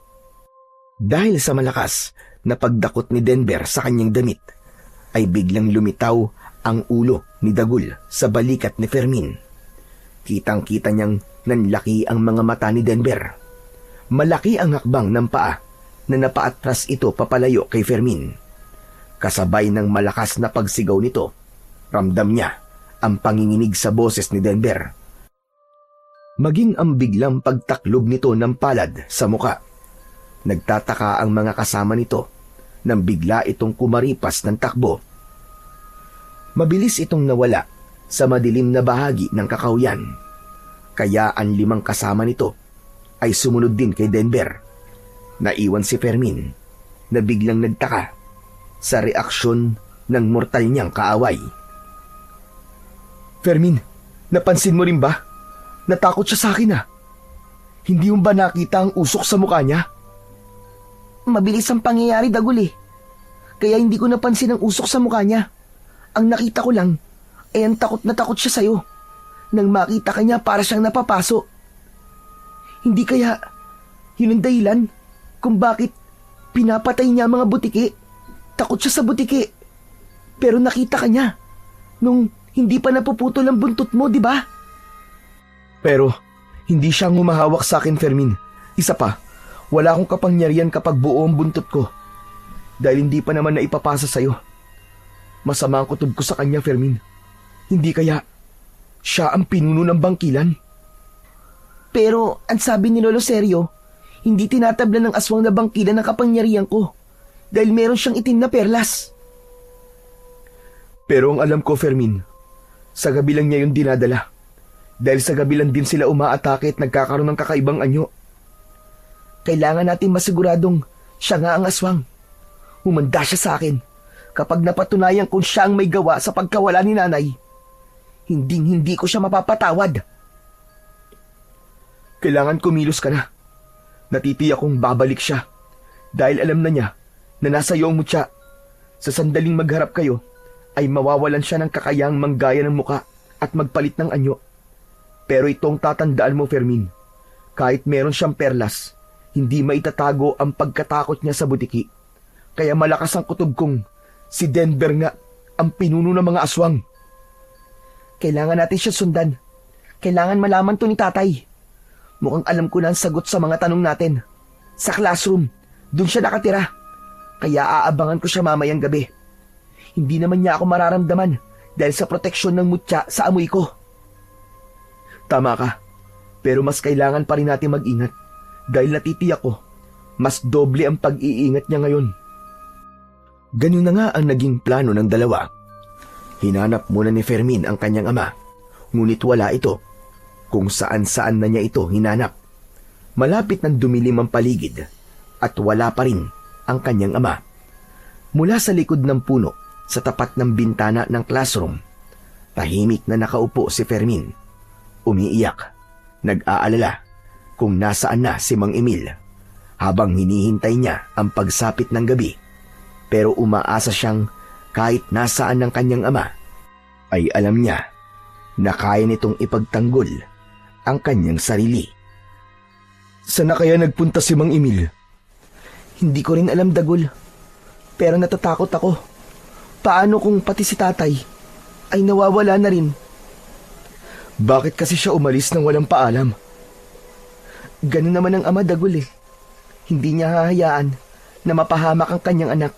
Dahil sa malakas na pagdakot ni Denver sa kanyang damit, ay biglang lumitaw ang ulo ni Dagul sa balikat ni Fermin. Kitang-kita niyang nanlaki ang mga mata ni Denver. Malaki ang hakbang ng paa na napaatras ito papalayo kay Fermin. Kasabay ng malakas na pagsigaw nito, ramdam niya ang panginginig sa boses ni Denver. Maging ang biglang pagtaklob nito ng palad sa muka. Nagtataka ang mga kasama nito nang bigla itong kumaripas ng takbo. Mabilis itong nawala sa madilim na bahagi ng kakahuyan. Kaya ang 5 kasama nito ay sumunod din kay Denver. Naiwan si Fermin na biglang nagtaka sa reaksyon ng mortal niyang kaaway. Fermin, napansin mo rin ba? Natakot siya sa akin Hindi mo ba nakita ang usok sa mukha niya? Mabilis ang pangyayari, Dagul Kaya hindi ko napansin ang usok sa mukha niya. Ang nakita ko lang ay ang takot na takot siya sa'yo. Nang makita ka niya para siyang napapaso. Hindi kaya yun ang dahilan kung bakit pinapatay niya ang mga butiki. Takot siya sa butiki. Pero nakita ka niya nung hindi pa napuputol ang buntot mo, di ba? Pero hindi siya ang humahawak sa akin, Fermin. Isa pa, wala akong kapangyarihan kapag buo ang buntot ko. Dahil hindi pa naman naipapasa sa'yo. Masama ang kutob ko sa kanya, Fermin. Hindi kaya siya ang pinuno ng bangkilan? Pero ang sabi ni Lolo Sergio, hindi tinatablan ng aswang na bangkilan ang kapangyarihan ko dahil meron siyang itim na perlas. Pero ang alam ko, Fermin, sa gabi lang niya yung dinadala. Dahil sa gabi lang din sila umaatake at nagkakaroon ng kakaibang anyo. Kailangan natin masiguradong siya nga ang aswang. Humanda siya sa akin kapag napatunayan kung siya ang may gawa sa pagkawala ni nanay. Hindi ko siya mapapatawad. Kailangan kumilos ka na. Natitiyak kong babalik siya dahil alam na niya na nasa iyo ang mutya. Sa sandaling magharap kayo ay mawawalan siya ng kakayahang manggaya ng muka at magpalit ng anyo. Pero itong tatandaan mo, Fermin, kahit meron siyang perlas, hindi maitatago ang pagkatakot niya sa butiki. Kaya malakas ang kutob kong si Denver nga ang pinuno ng mga aswang. Kailangan natin siya sundan. Kailangan malaman to ni tatay. Mukhang alam ko na ang sagot sa mga tanong natin. Sa classroom, dun siya nakatira. Kaya aabangan ko siya mamayang gabi. Hindi naman niya ako mararamdaman dahil sa proteksyon ng mutya sa amoy ko. Tama ka, pero mas kailangan pa rin natin mag-ingat dahil natitiyak ko, mas doble ang pag-iingat niya ngayon. Ganun na nga ang naging plano ng dalawa. Hinanap muna ni Fermin ang kanyang ama, ngunit wala ito. Kung saan-saan na niya ito hinanap. Malapit ng dumilim ang paligid at wala pa rin ang kanyang ama. Mula sa likod ng puno, sa tapat ng bintana ng classroom, tahimik na nakaupo si Fermin. Umiiyak, nag-aalala kung nasaan na si Mang Emil habang hinihintay niya ang pagsapit ng gabi. Pero umaasa siyang kahit nasaan ng kanyang ama, ay alam niya na kaya nitong ipagtanggol ang kanyang sarili. Saan na kaya nagpunta si Mang Emil? Hindi ko rin alam, Dagul. Pero natatakot ako. Paano kung pati si tatay ay nawawala na rin? Bakit kasi siya umalis nang walang paalam? Ganun naman ang ama, Dagul Hindi niya hahayaan na mapahamak ang kanyang anak.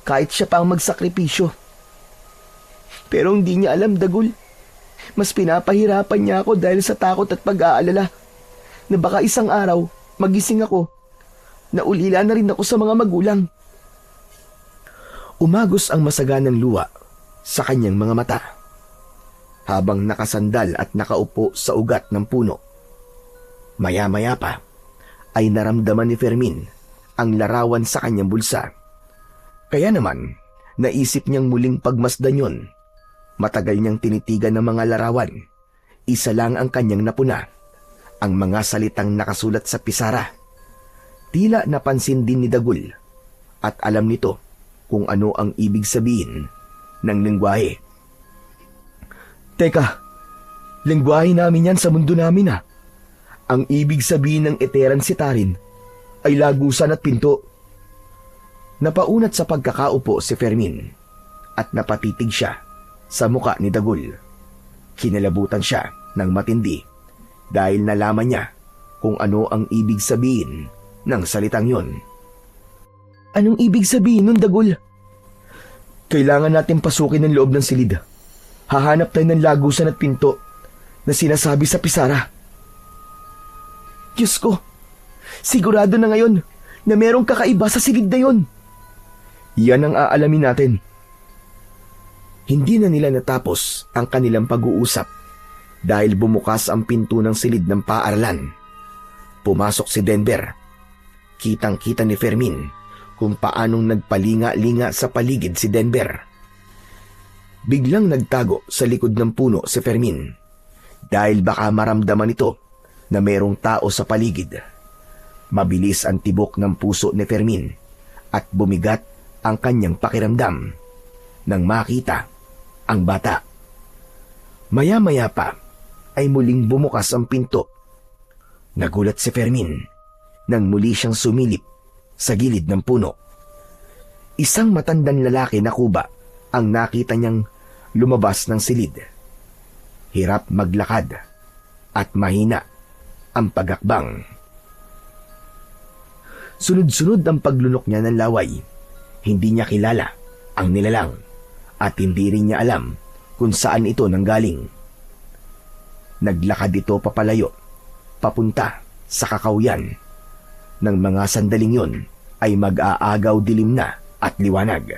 Kahit siya pa ang magsakripisyo. Pero hindi niya alam, Dagul. Mas pinapahirapan niya ako dahil sa takot at pag-aalala na baka isang araw magising ako na ulila na rin ako sa mga magulang. Umagos ang masaganang luha sa kanyang mga mata habang nakasandal at nakaupo sa ugat ng puno. Maya-maya pa ay naramdaman ni Fermin ang larawan sa kanyang bulsa. Kaya naman, naisip niyang muling pagmasdan yun. Matagal niyang tinitigan ng mga larawan. Isa lang ang kanyang napuna, ang mga salitang nakasulat sa pisara. Tila napansin din ni Dagul at alam nito kung ano ang ibig sabihin ng lengguwahe. Teka, lengguwahe namin yan sa mundo namin Ang ibig sabihin ng Eteran Sitarin ay lagusan at pinto. Napaunat sa pagkakaupo si Fermin at napatitig siya sa muka ni Dagul. Kinalabutan siya ng matindi dahil nalaman niya kung ano ang ibig sabihin ng salitang yon. Anong ibig sabihin nun, Dagul? Kailangan natin pasukin ang loob ng silid. Hahanap tayo ng lagusan at pinto na sinasabi sa pisara. Diyos ko, sigurado na ngayon na merong kakaiba sa silid na yon. Yan ang aalamin natin. Hindi na nila natapos ang kanilang pag-uusap dahil bumukas ang pinto ng silid ng paaralan. Pumasok si Denver. Kitang-kita ni Fermin kung paanong nagpalinga-linga sa paligid si Denver. Biglang nagtago sa likod ng puno si Fermin dahil baka maramdaman ito na mayroong tao sa paligid. Mabilis ang tibok ng puso ni Fermin at bumigat ang kanyang pakiramdam nang makita ang bata. Maya-maya pa ay muling bumukas ang pinto. Nagulat si Fermin nang muli siyang sumilip sa gilid ng puno. Isang matandang lalaki na kuba ang nakita niyang lumabas ng silid. Hirap maglakad at mahina ang pagakbang. Sunod-sunod ang paglunok niya ng laway. Hindi niya kilala ang nilalang at hindi rin niya alam kung saan ito nanggaling. Naglakad ito papalayo, papunta sa kakawyan. Nang mga sandaling yon ay mag-aagaw dilim na at liwanag.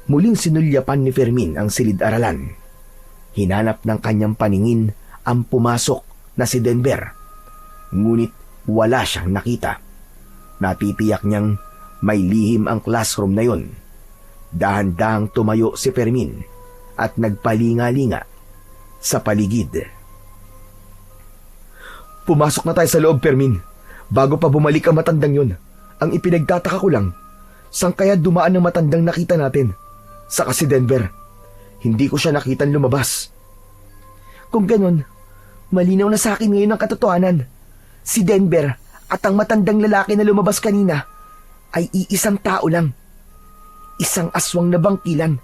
Muling sinulyapan ni Fermin ang silid-aralan. Hinanap ng kanyang paningin ang pumasok na si Denver. Ngunit wala siyang nakita. Natitiyak niyang may lihim ang classroom na yon. Dahan-dahang tumayo si Fermin at nagpalinga-linga sa paligid. Pumasok na tayo sa loob, Fermin. Bago pa bumalik ang matandang yon, ang ipinagtataka ko lang, saan kaya dumaan ang matandang nakita natin? Saka si Denver. Hindi ko siya nakitang lumabas. Kung ganon, malinaw na sa akin ngayon ang katotohanan. Si Denver at ang matandang lalaki na lumabas kanina ay iisang tao lang. Isang aswang na bangkilan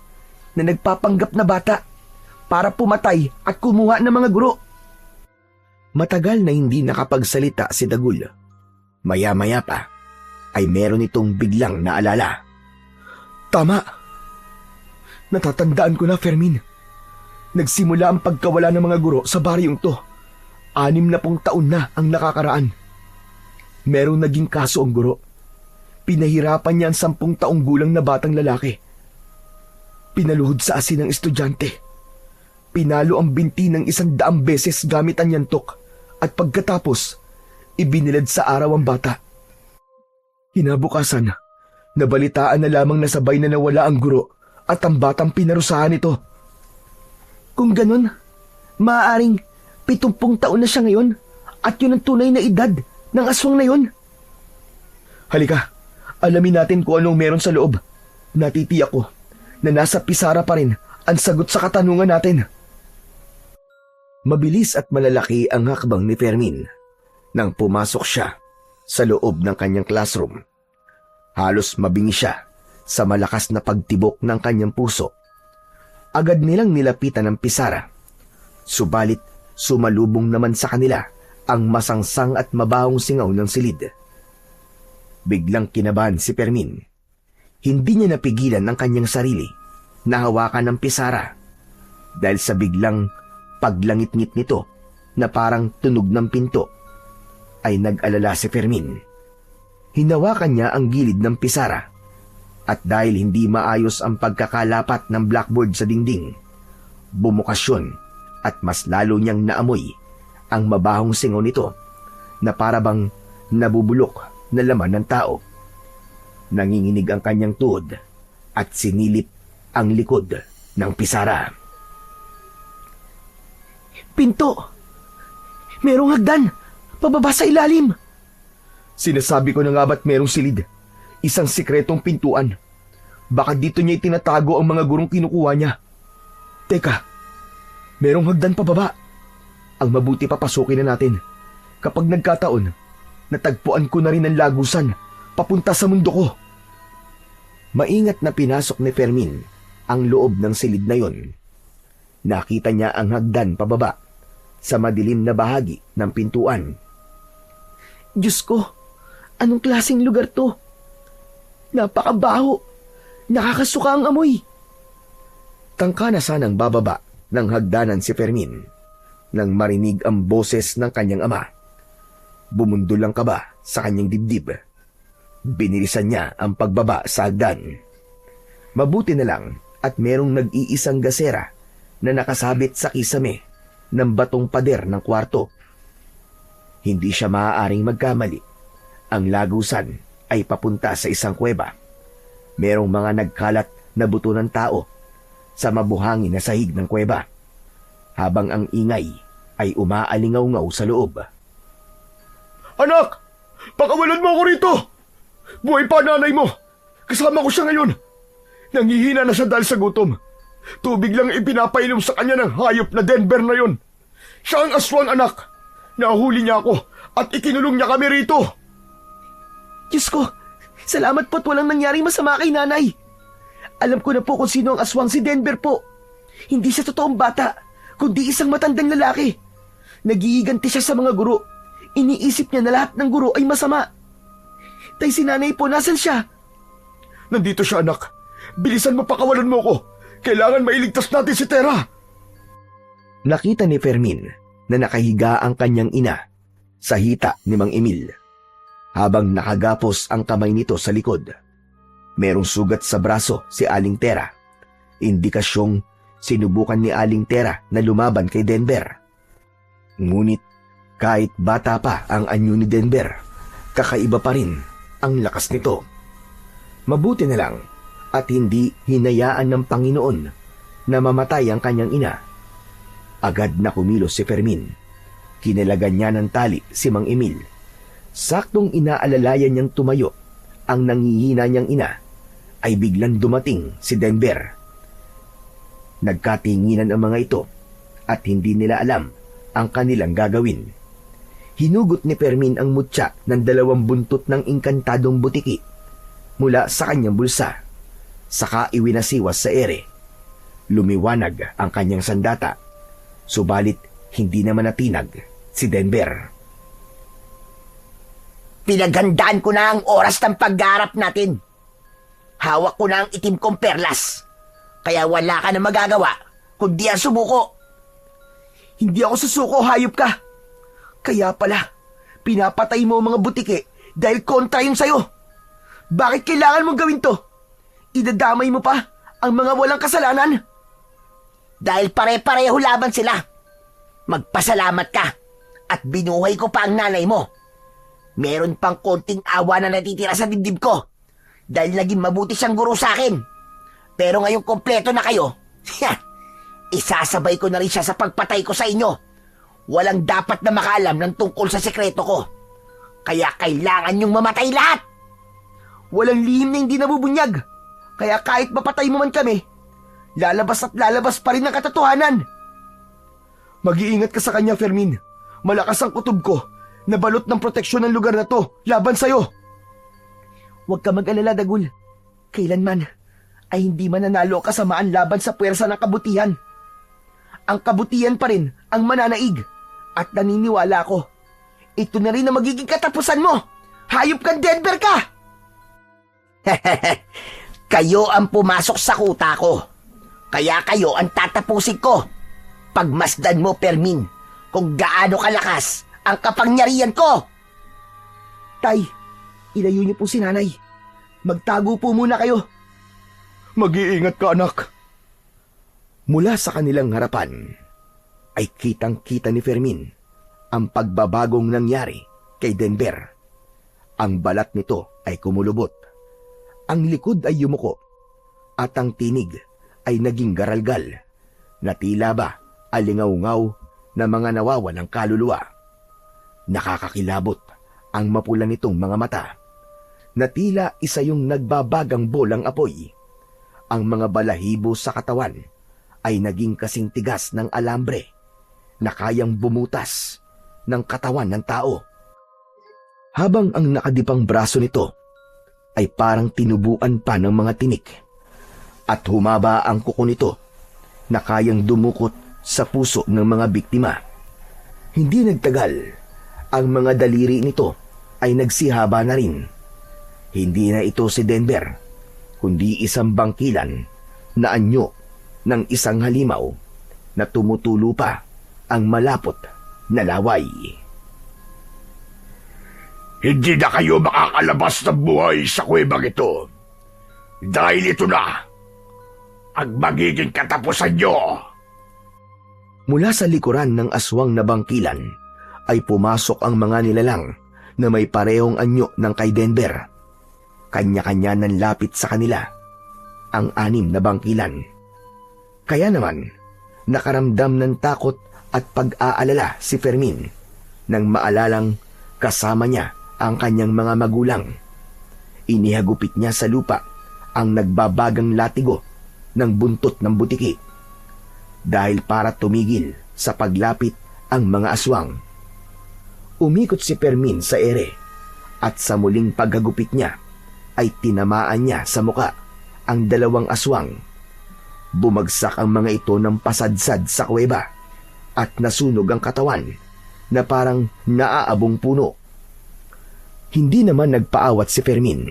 na nagpapanggap na bata para pumatay at kumuha ng mga guro. Matagal na hindi nakapagsalita si Dagul. Maya-maya pa ay meron itong biglang naalala. Tama. Natatandaan ko na, Fermin. Nagsimula ang pagkawala ng mga guro sa baryong to. 60 taon na ang nakakaraan. Merong naging kaso ang guro. Pinahirapan niya ang 10 taong gulang na batang lalaki. Pinaluhod sa asin ng estudyante. Pinalo ang binti ng 100 beses gamit ang yantok. At pagkatapos, ibinilad sa araw ang bata. Kinabukasan, nabalitaan na lamang na sabay na nawala ang guro at ang batang pinarusahan ito. Kung ganon, maaaring 70 taon na siya ngayon at yun ang tunay na edad ng aswang na yun. Halika, alamin natin kung anong meron sa loob. Natitiyak ko na nasa pisara pa rin ang sagot sa katanungan natin. Mabilis at malalaki ang hakbang ni Fermin nang pumasok siya sa loob ng kanyang classroom. Halos mabingi siya sa malakas na pagtibok ng kanyang puso. Agad nilang nilapitan ang pisara. Subalit sumalubong naman sa kanila ang masangsang at mabahong singaw ng silid. Biglang kinabahan si Fermin. Hindi niya napigilan ang kanyang sarili na hawakan ng pisara dahil sa biglang paglangit-ngit nito na parang tunog ng pinto ay nag-alala si Fermin. Hinawakan niya ang gilid ng pisara at dahil hindi maayos ang pagkakalapat ng blackboard sa dingding, bumukas yun at mas lalo niyang naamoy ang mabahong singaw nito na parabang nabubulok na laman ng tao. Nanginginig ang kanyang tuhod at sinilip ang likod ng pisara. Pinto! Merong hagdan! Pababa sa ilalim! Sinasabi ko na nga ba't merong silid? Isang sikretong pintuan. Baka dito niya itinatago ang mga gurong kinukuha niya. Teka, merong hagdan pababa. Ang mabuti papasukin na natin. Kapag nagkataon, natagpuan ko na rin ang lagusan papunta sa mundo ko. Maingat na pinasok ni Fermin ang loob ng silid na yon. Nakita niya ang hagdan pababa sa madilim na bahagi ng pintuan. Diyos ko, anong klaseng lugar to? Napakabaho. Nakakasuka ang amoy. Tangka na sanang bababa ng hagdanan si Fermin nang marinig ang boses ng kanyang ama. Bumundol ang kaba sa kanyang dibdib. Binilisan niya ang pagbaba sa hagdan. Mabuti na lang at merong nag-iisang gasera na nakasabit sa kisame ng batong pader ng kwarto. Hindi siya maaaring magkamali. Ang lagusan ay papunta sa isang kuweba. Merong mga nagkalat na buto ng tao sa mabuhangin na sahig ng kuweba, habang ang ingay ay umaalingaw-ngaw sa loob. Anak! Pakawalan mo ako rito! Buhay pa nanay mo! Kasama ko siya ngayon! Nangihina na siya dahil sa gutom. Tubig lang ipinapainom sa kanya ng hayop na Denver na yon. Siya ang aswang, anak! Nahuli niya ako at ikinulong niya kami rito! Diyos ko, salamat po't walang nangyaring masama kay nanay. Alam ko na po kung sino ang aswang, si Denver po. Hindi siya totoong bata, kundi isang matandang lalaki. Nagiiganti siya sa mga guro. Iniisip niya na lahat ng guro ay masama. Tay, si nanay po, nasan siya? Nandito siya, anak. Bilisan mo, pakawalan mo ko. Kailangan mailigtas natin si Tera. Nakita ni Fermin na nakahiga ang kanyang ina sa hita ni Mang Emil, habang nakagapos ang kamay nito sa likod. Merong sugat sa braso si Aling Tera, indikasyong sinubukan ni Aling Tera na lumaban kay Denver. Ngunit kahit bata pa ang anyo ni Denver, kakaiba pa rin ang lakas nito. Mabuti na lang at hindi hinayaan ng Panginoon na mamatay ang kanyang ina. Agad na kumilos si Fermin. Kinalagan niya ng tali si Mang Emil. Saktong inaalalayan niyang tumayo ang nangihina niyang ina, ay biglang dumating si Denver. Nagkatinginan ang mga ito at hindi nila alam ang kanilang gagawin. Hinugot ni Fermin ang mutya ng 2 buntot ng inkantadong butiki mula sa kanyang bulsa. Saka iwinasiwas sa ere. Lumiwanag ang kanyang sandata, subalit hindi naman natinag si Denver. Pinaghandaan ko na ang oras ng paggarap natin. Hawak ko na ang itim kong perlas. Kaya wala ka na magagawa kundi ang sumuko. Hindi ako susuko, hayop ka. Kaya pala, pinapatay mo ang mga butike dahil kontra yung sayo. Bakit kailangan mong gawin to? Idadamay mo pa ang mga walang kasalanan? Dahil pare-pareho laban sila. Magpasalamat ka at binuhay ko pa ang nanay mo. Meron pang konting awa na natitira sa dibdib ko dahil naging mabuti siyang guro sa akin. Pero ngayong kompleto na kayo, isasabay ko na rin siya sa pagpatay ko sa inyo. Walang dapat na makaalam ng tungkol sa sekreto ko. Kaya kailangan niyong mamatay lahat. Walang lihim na hindi nabubunyag. Kaya kahit mapatay mo man kami, lalabas at lalabas pa rin ang katotohanan. Mag-iingat ka sa kanya, Fermin. Malakas ang kutob ko na balot ng proteksyon ng lugar na to laban sa'yo. Huwag ka mag-alala, Dagul. Kailanman ay hindi mananalo ang kasamaan laban sa puwersa ng kabutihan. Ang kabutihan pa rin ang mananaig. At naniniwala ko, ito na rin ang magiging katapusan mo. Hayop kang Denver ka! Kayo ang pumasok sa kuta ko. Kaya kayo ang tatapusin ko. Pagmasdan mo, Fermin, kung gaano kalakas ang kapangyarihan ko. Tay, ilayo niyo po si nanay. Magtago po muna kayo. Mag-iingat ka, anak. Mula sa kanilang harapan, ay kitang-kita ni Fermin ang pagbabagong nangyari kay Denver. Ang balat nito ay kumulubot. Ang likod ay yumuko. At ang tinig ay naging garalgal na tila ba alingaw-ngaw na mga nawawalang kaluluwa. Nakakakilabot ang mapula nitong mga mata na tila isa yung nagbabagang bolang apoy. Ang mga balahibo sa katawan ay naging kasing tigas ng alambre na kayang bumutas ng katawan ng tao. Habang ang nakadipang braso nito ay parang tinubuan pa ng mga tinik at humaba ang kuko nito na kayang dumukot sa puso ng mga biktima. Hindi nagtagal, ang mga daliri nito ay nagsihaba na rin. Hindi na ito si Denver, kundi isang bangkilan na anyo ng isang halimaw na tumutulo pa ang malapot na laway. Hindi na kayo makakalabas ng buhay sa kuwebang ito. Dahil ito na ang magiging katapusan nyo. Mula sa likuran ng aswang na bangkilan ay pumasok ang mga nilalang na may parehong anyo ng kay Denver. Kanya-kanya ng lapit sa kanila ang 6 na bangkilan. Kaya naman, nakaramdam ng takot at pag-aalala si Fermin nang maalalang kasama niya ang kanyang mga magulang. Inihagupit niya sa lupa ang nagbabagang latigo ng buntot ng butiki dahil para tumigil sa paglapit ang mga aswang. Umikot si Fermin sa ere at sa muling paghagupit niya ay tinamaan niya sa muka ang 2 aswang. Bumagsak ang mga ito ng pasadsad sa kuweba at nasunog ang katawan na parang naaabong puno. Hindi naman nagpaawat si Fermin.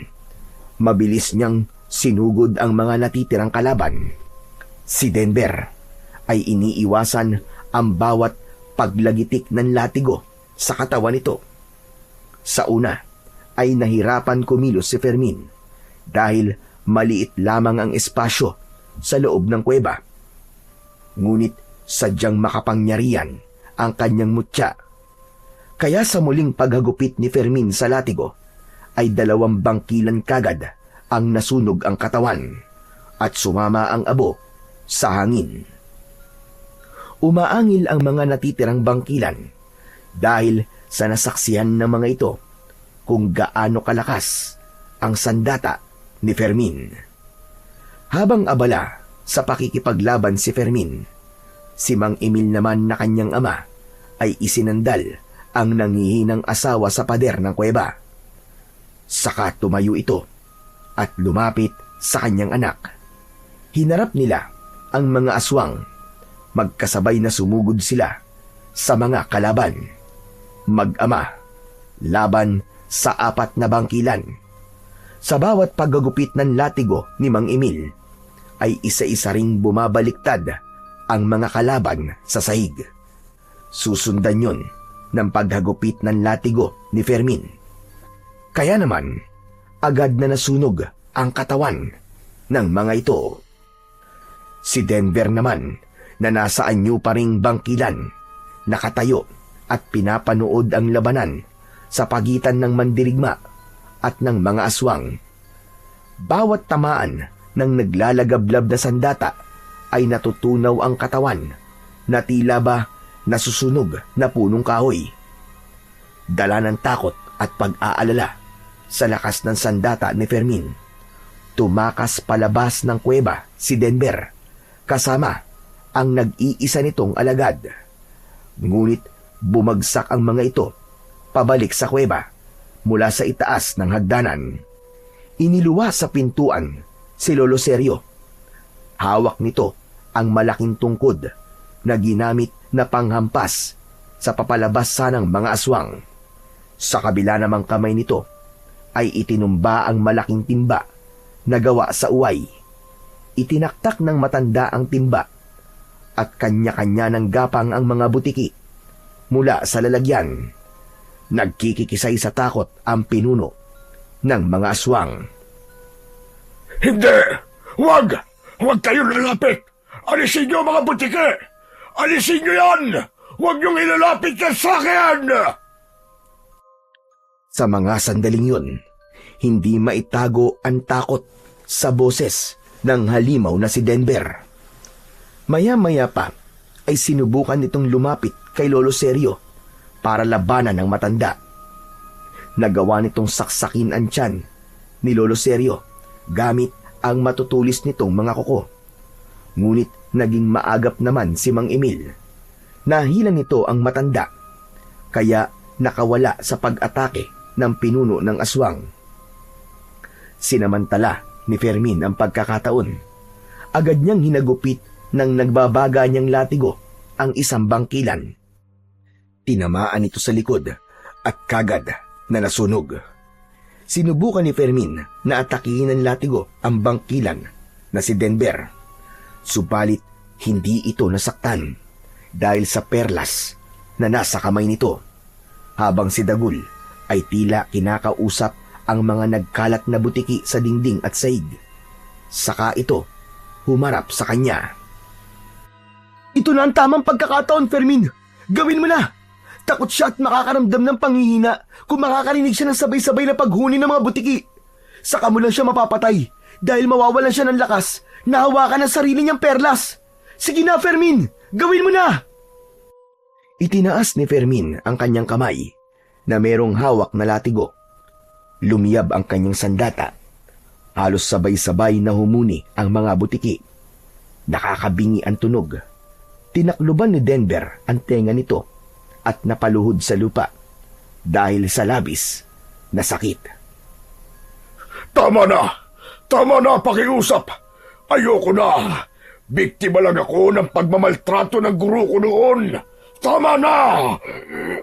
Mabilis niyang sinugod ang mga natitirang kalaban. Si Denver ay iniiwasan ang bawat paglagitik ng latigo sa katawan nito. Sa una ay nahirapan kumilos si Fermin dahil maliit lamang ang espasyo sa loob ng kuweba. Ngunit sadyang makapangyarihan ang kanyang mutya. Kaya sa muling paghagupit ni Fermin sa latigo ay 2 bangkilan kagad ang nasunog ang katawan at sumama ang abo sa hangin. Umaangil ang mga natitirang bangkilan dahil sa nasaksihan ng mga ito kung gaano kalakas ang sandata ni Fermin. Habang abala sa pakikipaglaban si Fermin, si Mang Emil naman na kanyang ama ay isinandal ang nangihinang asawa sa pader ng kuweba. Saka tumayo ito at lumapit sa kanyang anak. Hinarap nila ang mga aswang. Magkasabay na sumugod sila sa mga kalaban. Mag-ama, laban sa 4 na bangkilan. Sa bawat paggagupit ng latigo ni Mang Emil, ay isa-isa ring bumabaliktad ang mga kalaban sa sahig. Susundan yun ng paghagupit ng latigo ni Fermin. Kaya naman, agad na nasunog ang katawan ng mga ito. Si Denver naman, na nasa anyo pa ring bangkilan, nakatayo at pinapanood ang labanan sa pagitan ng mandirigma at ng mga aswang. Bawat tamaan ng naglalagablab na sandata ay natutunaw ang katawan na tila ba nasusunog na punong kahoy. Dala ng takot at pag-aalala sa lakas ng sandata ni Fermin, tumakas palabas ng kuweba si Denver kasama ang nag-iisa nitong alagad. Ngunit bumagsak ang mga ito pabalik sa kuweba mula sa itaas ng hagdanan. Iniluwa sa pintuan si Lolo Sergio. Hawak nito ang malaking tungkod na ginamit na panghampas sa papalabas sanang mga aswang. Sa kabila namang kamay nito ay itinumba ang malaking timba na gawa sa uway. Itinaktak ng matanda ang timba at kanya-kanya ng gapang ang mga butiki mula sa lalagyan. Nagkikikisay sa takot ang pinuno ng mga aswang. Hindi! Huwag! Huwag kayong lalapit! Alisin niyo mga butike! Alisin niyo yan! Huwag niyong ilalapit yan sa akin! Sa mga sandaling yun, hindi maitago ang takot sa boses ng halimaw na si Denver. Maya-maya pa ay sinubukan nitong lumapit kay Lolo Sergio para labanan ng matanda. Nagawa nitong saksakin ang tiyan ni Lolo Sergio gamit ang matutulis nitong mga kuko. Ngunit naging maagap naman si Mang Emil. Nahila nito ang matanda, kaya nakawala sa pag-atake ng pinuno ng aswang. Sinamantala ni Fermin ang pagkakataon. Agad niyang hinagupit ng nagbabaga niyang latigo ang isang bangkilan. Tinamaan ito sa likod at kagad na nasunog. Sinubukan ni Fermin na atakihin ng latigo ang bangkilan na si Denver. Subalit hindi ito nasaktan dahil sa perlas na nasa kamay nito, habang si Dagul ay tila kinakausap ang mga nagkalat na butiki sa dingding at sahig. Saka ito humarap sa kanya. Ito na ang tamang pagkakataon, Fermin. Gawin mo na. Takot siya at makakaramdam ng panghihina kung makakarinig siya ng sabay-sabay na paghuni ng mga butiki. Saka mo lang siya mapapatay dahil mawawalan siya ng lakas na hawakan ang sarili niyang perlas. Sige na, Fermin! Gawin mo na! Itinaas ni Fermin ang kanyang kamay na merong hawak na latigo. Lumiyab ang kanyang sandata. Halos sabay-sabay na humuni ang mga butiki. Nakakabingi ang tunog. Tinakluban ni Denver ang tenga nito at napaluhod sa lupa dahil sa labis na sakit. Tama na! Tama na, pakiusap! Ayoko na! Biktima lang ako ng pagmamaltrato ng guro ko noon! Tama na!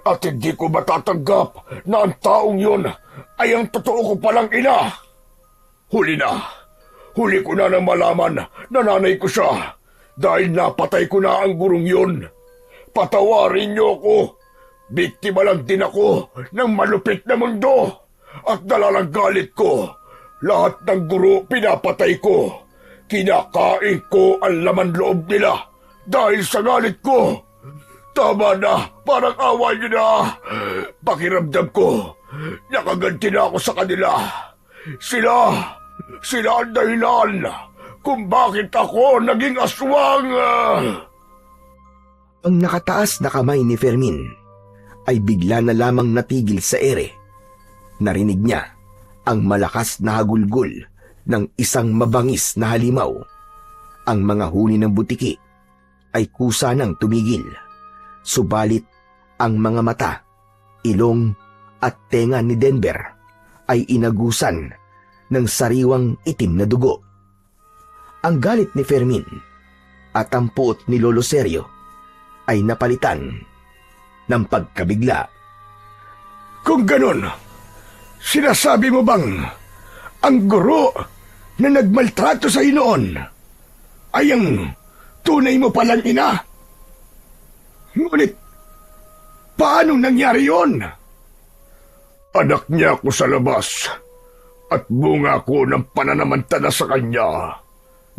At hindi ko matatanggap na ang taong yun ay ang totoo ko palang ina! Huli na! Huli ko na nang malaman na nanay ko siya dahil napatay ko na ang gurong yun. Patawarin niyo ako! Biktima lang din ako ng malupit na mundo at dalalang galit ko. Lahat ng guro pinapatay ko. Kinakain ko ang laman loob nila dahil sa galit ko. Tama na, parang awa niyo na. Pakiramdam ko, nakaganti na ako sa kanila. Sila ang dahilan kung bakit ako naging aswang. Ang nakataas na kamay ni Fermin ay bigla na lamang natigil sa ere. Narinig niya ang malakas na hagulgol ng isang mabangis na halimaw. Ang mga huni ng butiki ay kusa nang tumigil. Subalit ang mga mata, ilong at tenga ni Denver ay inagusan ng sariwang itim na dugo. Ang galit ni Fermin at ang puot ni Lolo Sergio ay napalitan ng pagkabigla. Kung ganon, sinasabi mo bang ang guro na nagmaltrato sa noon ay ang tunay mo palang ina? Ngunit, paano nangyari yon? Anak niya ako sa labas at bunga ko ng pananamantala sa kanya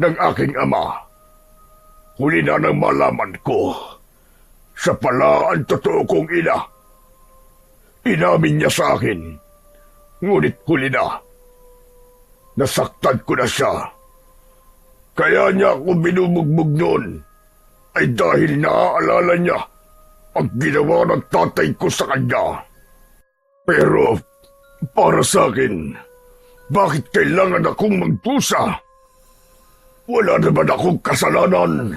ng aking ama. Huli na nang malaman ko, siya pala ang totoo kong ina. Inamin niya sa akin, ngunit huli na. Nasaktan ko na siya. Kaya niya ako binubugbog noon ay dahil naaalala niya ang ginawa ng tatay ko sa kanya. Pero para sa akin, bakit kailangan akong magdusa? Wala naman akong kasalanan.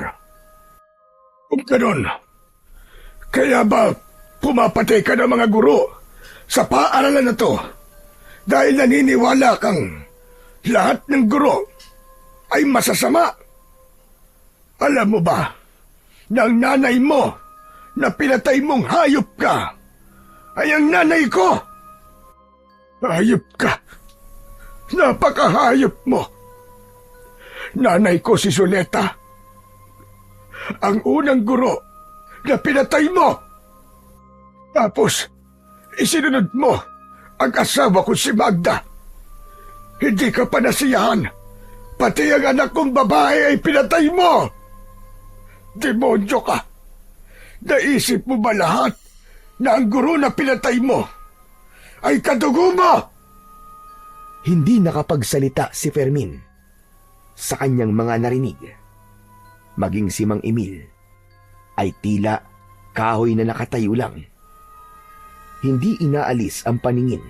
Kung ganon, kaya ba pumapatay ka ng mga guro sa paaralan na to dahil naniniwala kang lahat ng guro ay masasama? Alam mo ba na ang nanay mo na pinatay mong hayop ka ay ang nanay ko? Hayop ka! Napakahayop mo! Nanay ko si Zuleta, ang unang guro na pinatay mo. Tapos, isinunod mo ang asawa ko si Magda. Hindi ka pa nasiyahan. Pati ang anak kong babae ay pinatay mo. Demonyo ka. Naisip mo ba lahat na ang guro na pinatay mo ay kadugo mo? Hindi nakapagsalita si Fermin sa kanyang mga narinig. Maging si Mang Emil ay tila kahoy na nakatayo lang. Hindi inaalis ang paningin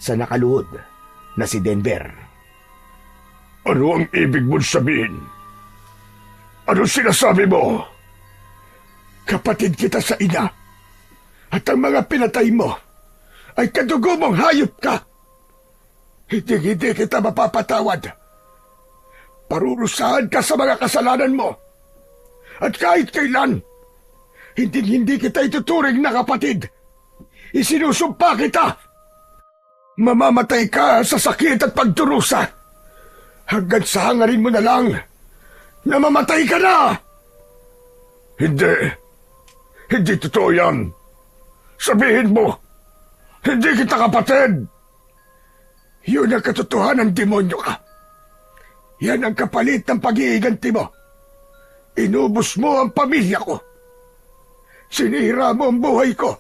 sa nakaluhod na si Denver. Ano ang ibig mong sabihin? Ano sinasabi mo? Kapatid kita sa ina at ang mga pinatay mo ay kadugo mong hayop ka. Hindi kita mapapatawad. Parurusahan ka sa mga kasalanan mo. At kahit kailan, hindi kita ituturing na kapatid. Isinusumpa kita. Mamamatay ka sa sakit at pagdurusa. Hanggang sa hangarin mo na lang na mamatay ka na. Hindi totoo yan. Sabihin mo, hindi kita kapatid. Yun ang katotohanan, demonyo ka. Yan ang kapalit ng pag-iiganti mo. Inubos mo ang pamilya ko. Sinira mo ang buhay ko.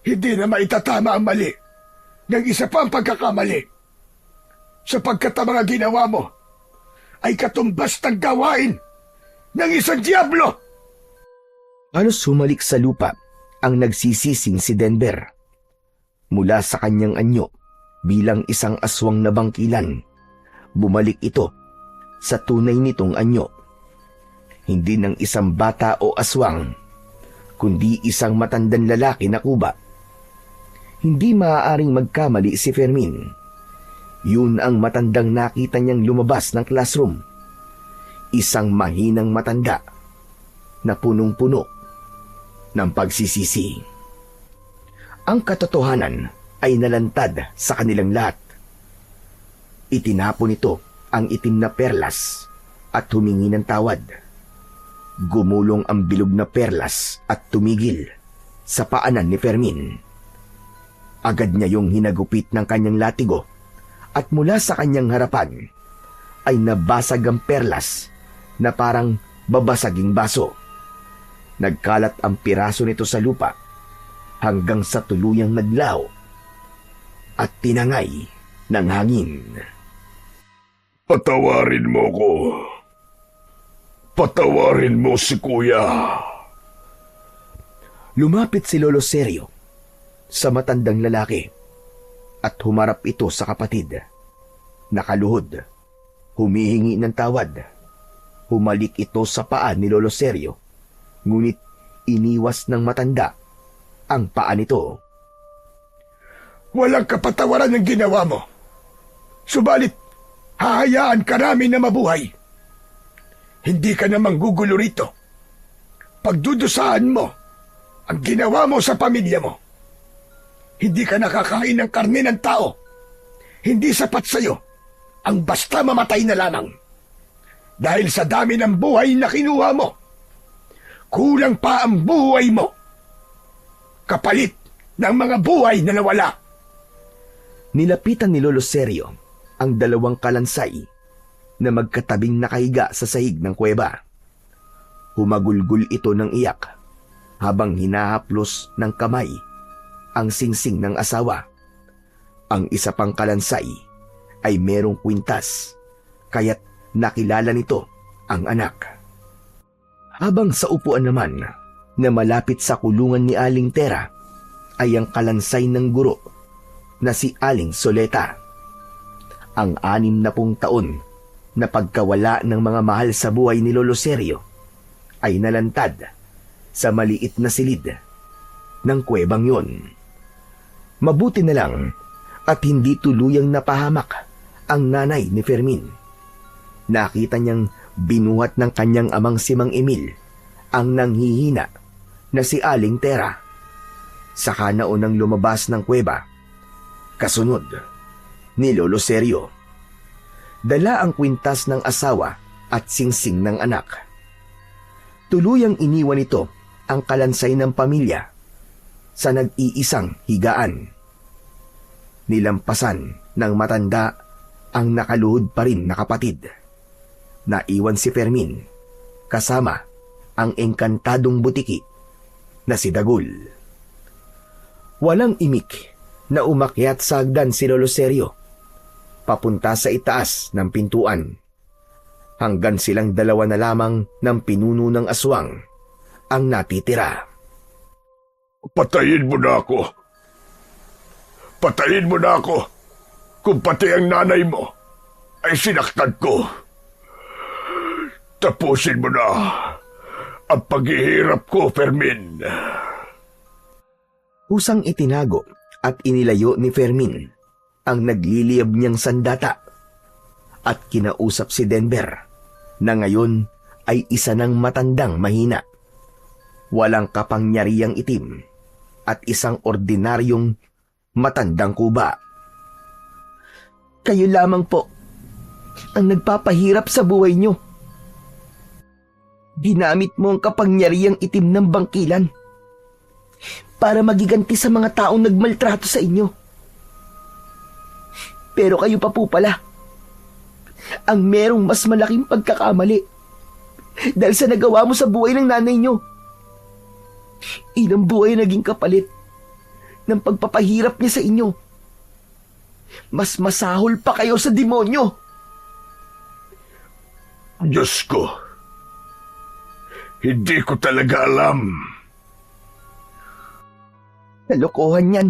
Hindi na maitatama ang mali ng isa pang pagkakamali. sapagkat ang mga ginawa mo ay katumbas ng gawain ng isang diablo. Halos humalik sa lupa ang nagsisising si Denver. Mula sa kanyang anyo bilang isang aswang na bangkilan, bumalik ito sa tunay nitong anyo. Hindi ng isang bata o aswang, kundi isang matandang lalaki na kuba. Hindi maaaring magkamali si Fermin. Yun ang matandang nakita niyang lumabas ng classroom. Isang mahinang matanda na punong-puno ng pagsisisi. Ang katotohanan ay nalantad sa kanilang lahat. Itinapon nito ang itim na perlas at humingi ng tawad. Gumulong ang bilog na perlas at tumigil sa paanan ni Fermin. Agad niya yung hinagupit ng kanyang latigo at mula sa kanyang harapan ay nabasag ang perlas na parang babasaging baso. Nagkalat ang piraso nito sa lupa hanggang sa tuluyang naglaho at tinangay ng hangin. Patawarin mo ko. Patawarin mo si Kuya. Lumapit si Lolo Sergio sa matandang lalaki at humarap ito sa kapatid. Nakaluhod, humihingi ng tawad. Humalik ito sa paa ni Lolo Sergio, ngunit iniwas ng matanda ang paa nito. Walang kapatawaran ng ginawa mo. Subalit, hahayaan ka namin na mabuhay. Hindi ka na manggugulo rito. Pagdudusahan mo ang ginawa mo sa pamilya mo. Hindi ka nakakain ng karne ng tao. Hindi sapat sa'yo ang basta mamatay na lamang. Dahil sa dami ng buhay na kinuha mo, kulang pa ang buhay mo. Kapalit ng mga buhay na nawala. Nilapitan ni Lolo Sergio ang dalawang kalansay na magkatabing nakahiga sa sahig ng kuweba. Humagulgul ito ng iyak habang hinahaplos ng kamay ang singsing ng asawa. Ang isa pang kalansay ay merong kwintas, kaya't nakilala nito ang anak. Habang sa upuan naman na malapit sa kulungan ni Aling Tera ay ang kalansay ng guro na si Aling Soleta. Ang 60 taon na pagkawala ng mga mahal sa buhay ni Lolo Sergio ay nalantad sa maliit na silid ng kuwebang yon. Mabuti na lang at hindi tuluyang napahamak ang nanay ni Fermin. Nakita niyang binuhat ng kanyang amang si Mang Emil ang nanghihina na si Aling Tera. Saka naunang lumabas ng kuweba, kasunod ni Lolo Sergio. Dala ang kwintas ng asawa at singsing ng anak. Tuluyang iniwan ito ang kalansay ng pamilya sa nag-iisang higaan. Nilampasan ng matanda ang nakaluhod pa rin na kapatid. Naiwan si Fermin kasama ang engkantadong butiki na si Dagul. Walang imik na umakyat sa hagdan si Lolo Sergio papunta sa itaas ng pintuan. Hanggang silang dalawa na lamang ng pinuno ng aswang ang natitira. Patayin mo na ako. Patayin mo na ako kung pati ang nanay mo ay sinaktan ko. Tapusin mo na ang paghihirap ko, Fermin. Usang itinago at inilayo ni Fermin ang nagliliyab niyang sandata at kinausap si Denver na ngayon ay isa ng matandang mahina. Walang kapangyarihang itim at isang ordinaryong matandang kuba. Kayo lamang po ang nagpapahirap sa buhay nyo. Ginamit mo ang kapangyarihang itim ng bangkilan para magiganti sa mga taong nagmaltrato sa inyo. Pero kayo pa po pala ang merong mas malaking pagkakamali dahil sa nagawa mo sa buhay ng nanay nyo. Ilang buhay naging kapalit ng pagpapahirap niya sa inyo. mas masahol pa kayo sa demonyo. Diyos ko, hindi ko talaga alam. Kalokohan yan.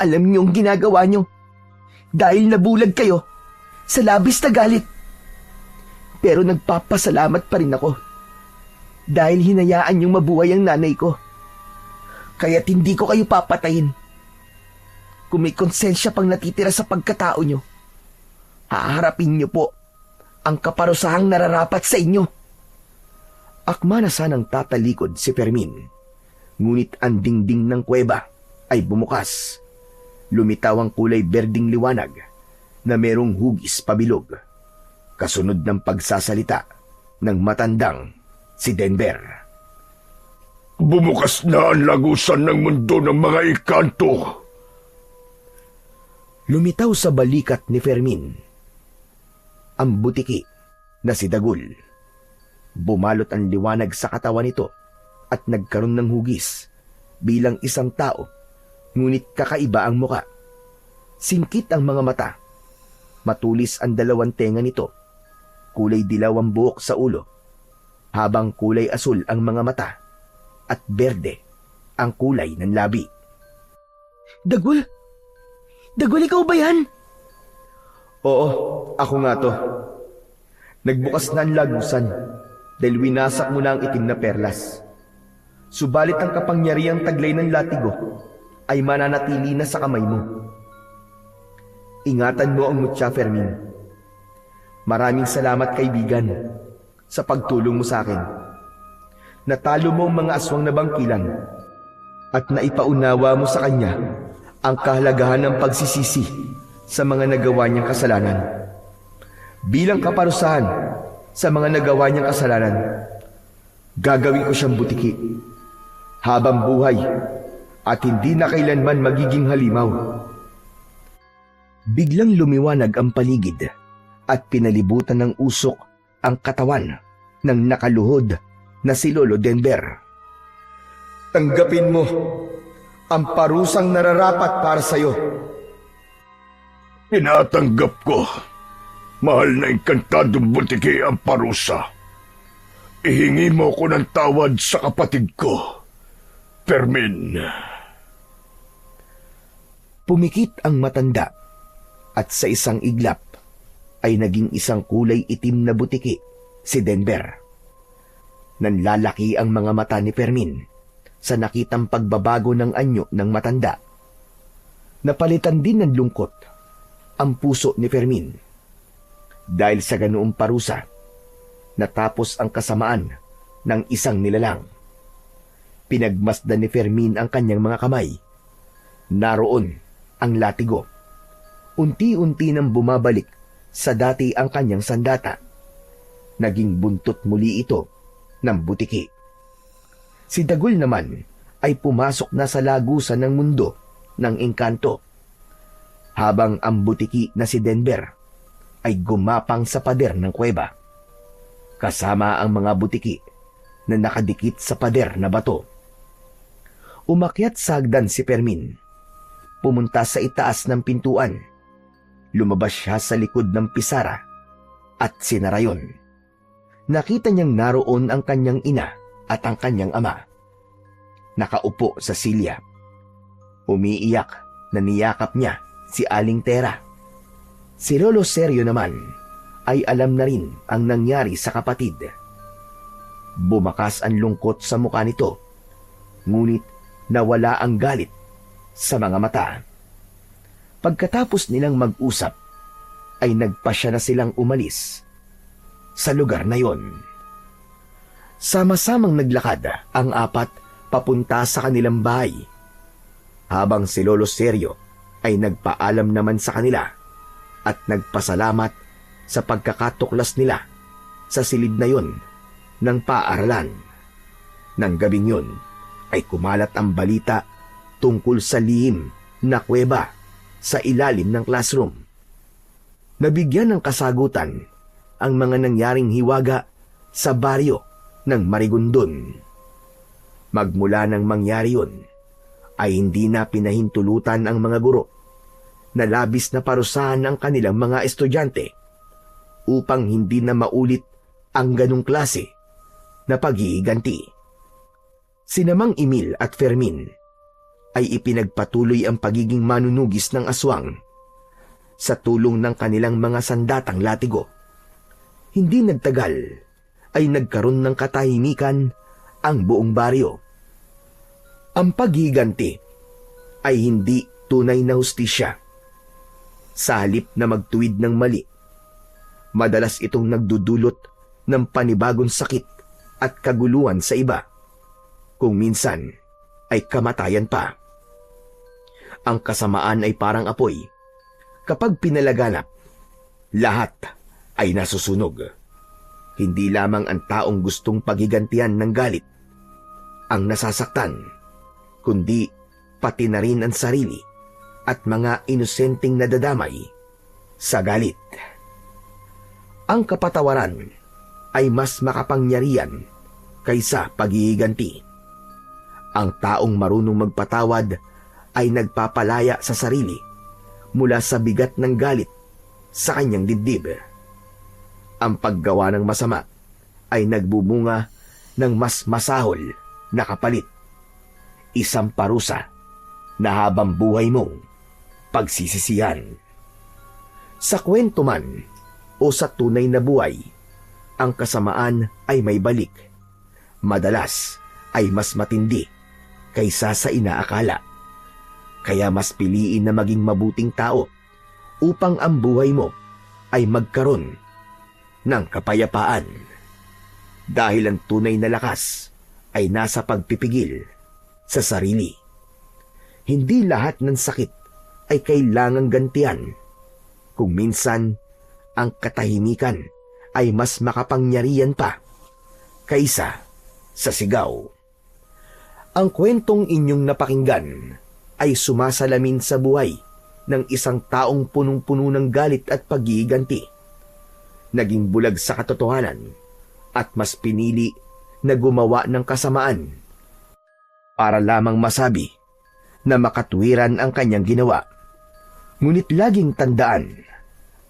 Alam niyo ang ginagawa niyo. Dahil nabulag kayo sa labis na galit. Pero nagpapasalamat pa rin ako. Dahil hinayaan niyong mabuhay ang nanay ko. Kaya't hindi ko kayo papatayin. Kung may konsensya pang natitira sa pagkatao niyo, haharapin niyo po ang kaparusahang nararapat sa inyo. Akma na sanang tatalikod si Fermin. Ngunit ang dingding ng kuweba ay bumukas. Lumitaw ang kulay berding liwanag na merong hugis pabilog. Kasunod ng pagsasalita ng matandang si Denver. Bumukas na ang lagusan ng mundo ng mga ikanto. Lumitaw sa balikat ni Fermin ang butiki na si Dagul. Bumalot ang liwanag sa katawan nito at nagkaroon ng hugis bilang isang tao, ngunit kakaiba ang muka. Singkit ang mga mata. Matulis ang dalawang tenga nito. Kulay dilaw ang buhok sa ulo, habang kulay asul ang mga mata at berde ang kulay ng labi. Dagul? Dagul, ikaw ba yan? Oo, ako nga to. Nagbukas na ang lagusan dahil winasak mo na ang itim na perlas. Subalit ang kapangyarihang taglay ng latigo ay mananatili na sa kamay mo. Ingatan mo ang mutya, Fermin. Maraming salamat, kaibigan, sa pagtulong mo sa akin. Natalo mo ang mga aswang na bangkilan at naipaunawa mo sa kanya ang kahalagahan ng pagsisisi sa mga nagawa niyang kasalanan. Bilang kaparusahan sa mga nagawa niyang kasalanan, gagawin ko siyang butiki habang buhay at hindi na kailanman magiging halimaw. Biglang lumiwanag ang paligid at pinalibutan ng usok ang katawan ng nakaluhod na si Lolo Denver. Tanggapin mo ang parusang nararapat para sa iyo. Tinatanggap ko. Mahal na inkantadong butiki ang parusa. Ihingi mo ko ng tawad sa kapatid ko, Fermin. Pumikit ang matanda at sa isang iglap ay naging isang kulay itim na butiki si Denver. Nanlalaki ang mga mata ni Fermin sa nakitang pagbabago ng anyo ng matanda. Napalitan din ng lungkot ang puso ni Fermin. Dahil sa ganoong parusa, natapos ang kasamaan ng isang nilalang. Pinagmasdan ni Fermin ang kanyang mga kamay. Naroon ang latigo. Unti-unti nang bumabalik sa dati ang kanyang sandata. Naging buntot muli ito ng butiki. Si Dagul naman ay pumasok na sa lagusan ng mundo ng engkanto, habang ang butiki na si Denver ay gumapang sa pader ng kuweba, kasama ang mga butiki na nakadikit sa pader na bato. Umakyat sa hagdan si Fermin. Pumunta sa itaas ng pintuan. Lumabas siya sa likod ng pisara at sinara yon. Nakita niyang naroon ang kanyang ina at ang kanyang ama. Nakaupo sa silya. Umiiyak na niyakap niya si Aling Tera. Si Lolo Seryo naman ay alam na rin ang nangyari sa kapatid. Bumakas ang lungkot sa mukha nito, ngunit nawala ang galit sa mga mata. Pagkatapos nilang mag-usap, ay nagpasya na silang umalis sa lugar na yon. Sama-samang naglakad ang apat papunta sa kanilang bahay, habang si Lolo Seryo ay nagpaalam naman sa kanila at nagpasalamat sa pagkakatuklas nila sa silid na yon ng paaralan. Nang gabing yon ay kumalat ang balita tungkol sa lihim na kuweba sa ilalim ng classroom. Nabigyan ng kasagutan ang mga nangyaring hiwaga sa baryo ng Marigondon. Magmula nang mangyari yon, ay hindi na pinahintulutan ang mga guro na labis na parusahan ng kanilang mga estudyante upang hindi na maulit ang ganong klase na paghihiganti. Sina Mang Emil at Fermin ay ipinagpatuloy ang pagiging manunugis ng aswang sa tulong ng kanilang mga sandatang latigo. Hindi nagtagal ay nagkaroon ng katahimikan ang buong baryo. Ang paghihiganti ay hindi tunay na hustisya. Sa halip na magtuwid ng mali, madalas itong nagdudulot ng panibagong sakit at kaguluhan sa iba, kung minsan ay kamatayan pa. Ang kasamaan ay parang apoy. Kapag pinalaganap, lahat ay nasusunog. Hindi lamang ang taong gustong paghigantihan ng galit ang nasasaktan, kundi pati na rin ang sarili at mga inosenteng nadadamay sa galit. Ang kapatawaran ay mas makapangyarihan kaysa paghihiganti. Ang taong marunong magpatawad ay nagpapalaya sa sarili mula sa bigat ng galit sa kanyang dibdib. Ang paggawa ng masama ay nagbubunga ng mas masahol na kapalit. Isang parusa na habang buhay mong pagsisisihan. Sa kwento man o sa tunay na buhay, ang kasamaan ay may balik. Madalas ay mas matindi kaysa sa inaakala. Kaya mas piliin na maging mabuting tao upang ang buhay mo ay magkaroon ng kapayapaan. Dahil ang tunay na lakas ay nasa pagpipigil sa sarili. Hindi lahat ng sakit ay kailangang gantian. Kung minsan, ang katahimikan ay mas makapangyarihan pa kaysa sa sigaw. Ang kwentong inyong napakinggan ay sumasalamin sa buhay ng isang taong punong-puno ng galit at paghihiganti. Naging bulag sa katotohanan at mas pinili na gumawa ng kasamaan para lamang masabi na makatwiran ang kanyang ginawa. Ngunit laging tandaan,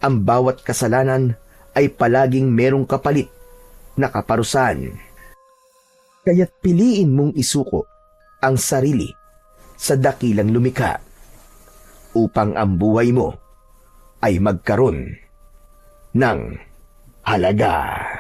ang bawat kasalanan ay palaging merong kapalit na kaparusahan. Kaya't piliin mong isuko ang sarili sa dakilang lumikha upang ang buhay mo ay magkaroon ng halaga.